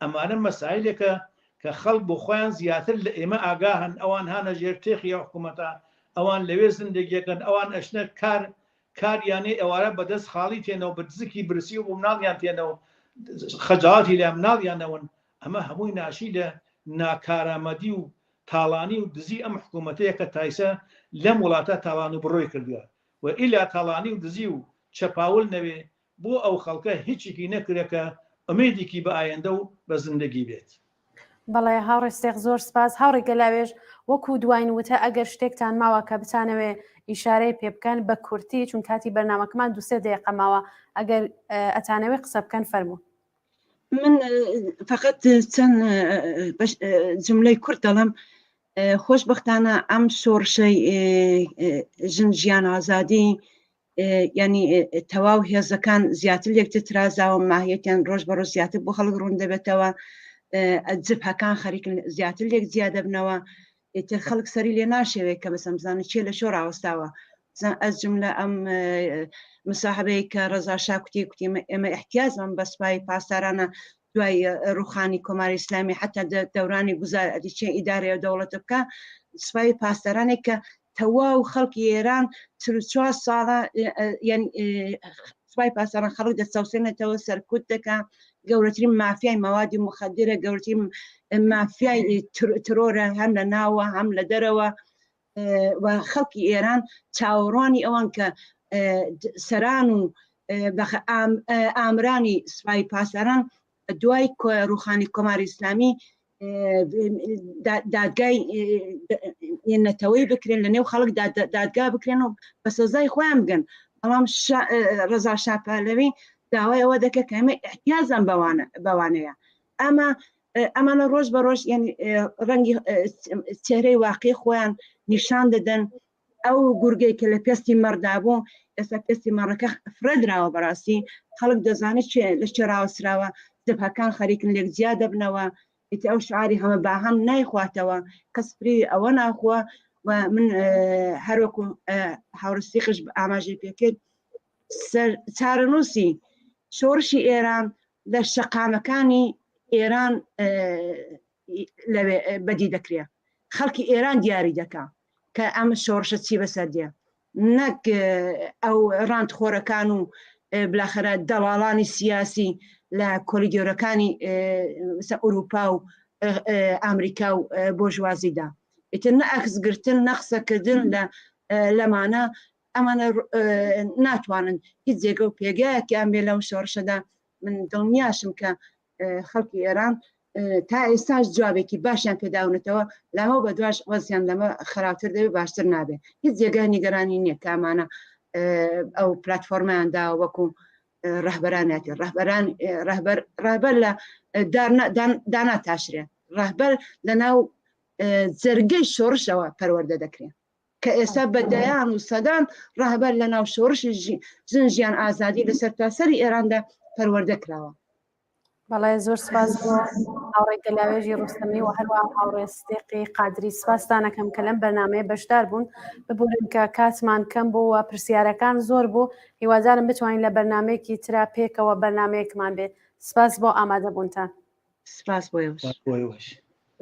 ئەمانە مەسائلێکە کە خەڵک بۆ خۆیان زیاتر لە ئێمە ئاگاهن ئەوان هانە ژێر تێخی حکوومەتە ئەوان لەوێ زندگیەکەن ئەوان ئەشنە کاریانەی ئەوارە بەدەست خاڵی تێنەوە بەدزکی برسی و بۆ مناڵیان تێنەوە خەجاڵاتی لە مناڵیانەوەن ئەمە هەمووی ناشی لە ناکارامەدی و تاڵانی و دزی ئەم حکوومەتەیە کە تایسە لەم وڵاتە تاڵان و بڕۆی کردووە و ئیلا تاڵانی و دزی و چەپاول نەوێ بۆ ئەو خەڵکە هیچێکی نەکرێکە ئومێدێکی بە ئایندە و بە زندگی بێت. بەڵێ هاوڕێستێک زۆر سپاس هاوڕێ گەلاوێژ وەکو دوایین وتە ئەگەر شتێکتان ماوە کە بتانەوێ ئیشارەی پێ بکەن بە کورتی چون کاتی بەرنامەکەمان 2-3 دقیقە ماوە ئەگەر ئەتانەوێ قسە بکەن فەرموو. من فقط چەند جملەی کورت دەڵم خۆشبەختانە ئەم شۆڕشەی ژن ژیان ئازادی ینی تەواو هێزەکان زیاتر یەکترازاوە ماهیەتیان ڕۆژ بە ڕۆژ زیاتر بۆ خەڵک ڕوون دەبێتەوە جبهەکان خەریکن زیاتر لێک زیادە بنەوە تر خەڵک سەری لێ ناشێوێت کە بەسەم بزانێت چێ لە شۆ ڕاوەستاوە ئەس جملە ئەم مساحبەی کە ڕەزا شا کوتی ئێمە احتیاجمان بە سوپای پاسدارانە دوای ڕوخانی کۆماری ئیسلامی حتا دەورانی گوزار ئەدیچێ ئیدارەیە دەوڵەتە بکە سوپای پاسدارانێک کە تەواو خەڵکی ئێران 44 ساڵە یعنی سوپای پاسداران خەڵک دەچەوسێنێتەوە سەرکوت دەکا گەورەترین مافیای مەوادی مخدرە گەورەترین مافیای ترۆرە هەم لە ناوە هەم لە دەرەوە و خەڵکی ئێران چاوەڕوانی ئەوان کە سەران و ئامرانی سوپای پاسداران دوای ڕوخانی کۆماری ئیسلامی دادگای نەتەوەی بکرێن لە نێو خەڵک دادگا بکرێن و بە سەزای خۆیان بگەن بەڵام ڕەزا شا پەهلەوی داوای ئەوە دەکە کە ئێمە احتیاجان بەوانەیە ئەمانە ڕۆژ بە ڕۆژ ڕەنگی چێرەی واقعی خۆیان نیشان دەدەن ئەو گورگەی کە لە پێستی مەردا بوو ئێستا پێستی مەڕەکە فرەدراوە بەڕاستی خەڵک دەزانێت لە چێ ڕاوەسراوە دەپەکان خەریکن لێک جیا دەبنەوە ئیتر ئەو شعاری هەمە باهەم نایخواتەوە کەس پری ئەوە ناخوە و من هەروەکو هاوڕستیقش ئاماژەی پێکرد چارەنووسی شۆڕشی ئێران لە شەقامەکانی ئێران بەدی دەکرێت خەڵکی ئێران دیاری دەکا کە ئەم شۆڕشە چی بەسەر دێ نەک ئەو ڕاندخۆرەکان و بلاخرە دەڵاڵانی سیاسی لە کۆلیگەورەکانی ئوروپا و ئەمریکا و بۆژوازیدا ئیتر نە ئەکسگرتن نەخسەکردن لەمانە ئەمانە ناتوانن هیچ جێگە و پێگایەکیان بێ لەم شۆڕشەدا من دڵنیاشم کە خەڵکی ئێران تا ئێستاش جوابێکی باشیان پێداونێتەوە لەمە بە دوای وەزیان لەمە خراپتر دەبێت باشتر نابێت هیچ جێگای نیگەرانی نییە کامانە ئەو پلتفۆرمەیاندا وەکو ڕەهبەرانەتی ڕەهبەر لە دانا تاشرێت ڕەهبەر لە ناو جەرگەی شۆڕشەوە پەروەردە دەکرێت کە ئێستا بەدەیان و سەدان ڕەهبەر لە ناو شۆڕشی ژن ئازادی لە سەرتاسەری ئێراندا پەروەردە کراوە. بەڵێ زۆر سپاس بۆ هاوڕێی گەلاوێژی ڕوستەمی و هەروە هاوڕێستێقی قادری سپاسدانەکەم کە لەم بەرنامەیە بەشدار بوون ببوورن کە کاتمان کەم بوو و پرسیارەکان زۆر بوو هیوادارم بتوانین لە بەرنمەیەکی ترا پێکەوە بەرنمەیەکمان بێت سپاس بۆ ئامادەبوونتان سپاس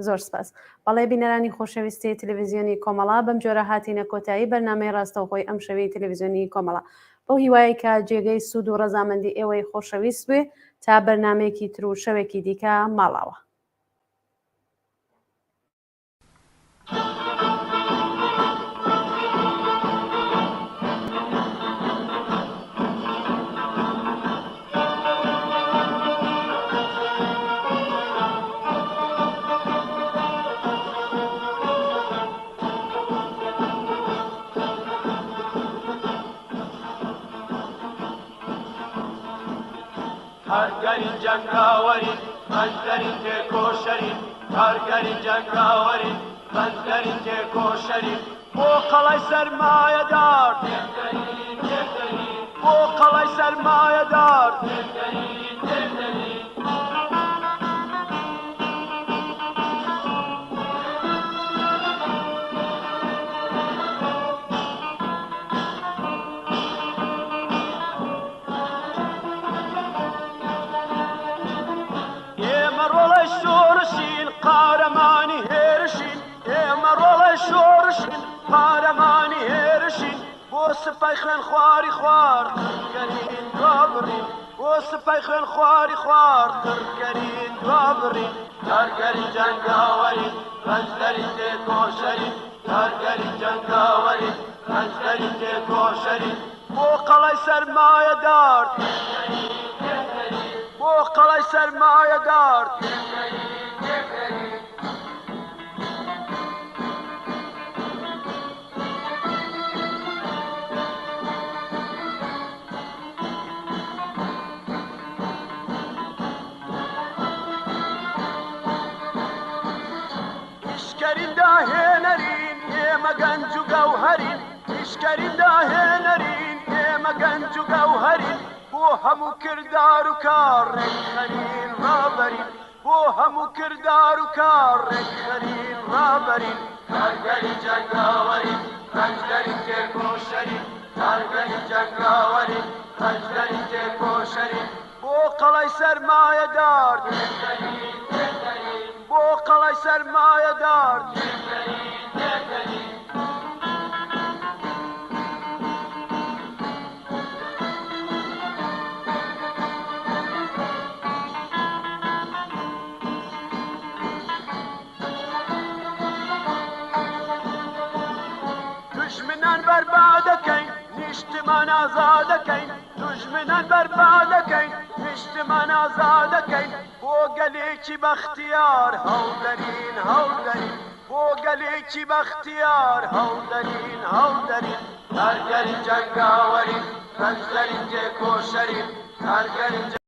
زۆر سپاس بەڵێ بینەرانی خۆشەویستی تەلەڤیزیۆنی کۆمەڵا بەم جۆرە هاتینە کۆتایی بەرنامەی ڕاستەوخۆی ئەم شەوەی تەلەڤیزیۆنی کۆمەڵا بەو هیوایە کە جێگەی سوود و ڕەزامەندی ئێوەی خۆشەویست بێ تا بەرنمەیەکی تر و شەوێکی دیکە ماڵاوە. کارگەری جەنگاوەری بەندەری تێکۆشەری کارگەری جەنگاوەری بەندەری تێکۆشەری بۆ قەڵای سەرمایەدار بۆ قەڵای سەرمایەدار قارەمانی هێرشین ئێمە ڕۆڵەی شۆڕشین قارەمانی هێرشین بۆ سپای خوێن خواری خوار ترکەرین دوابڕین بۆ سپای خوێن خواری خوار ترکەرین دوابڕین کارگەری جەنگاوەری بەندەری تێکۆشەری کارگەری جەنگاوەری بەندەری تێکۆشەری بۆ قەڵای سەرمایەدار بۆ قەڵای سەرمایەدار داهێنەرین ئێمە گەنج و گەوهەرین ئیشکەرین داهێنەرین ئێمە گەنج و گەوهەرین بۆ هەموو کردار و کار ڕێکخەرین ڕابەرین بۆ هەموو کردار و کار ڕێکخەرین ڕابەرین کارگەری جەنگاوەری بەندەری تێکۆشەری کارگەری جەنگاوەری بەندەری تێکۆشەری بۆ قەڵای سەرمایەدار بۆ قەڵای سەرمایەدار دژمنان بەربادەکەین نیشتمان ئازادەکەین دژمنان بەربادەکەین نیشتمان ئازادەکەین بۆ گەلێکی بەختیار هەڵدەرین هەڵدەرین بۆ گەلێکی بەختیار هەڵدەرین هەڵدەرین کارگەری جەنگاوەری بەندەری تێکۆشەری کارگەری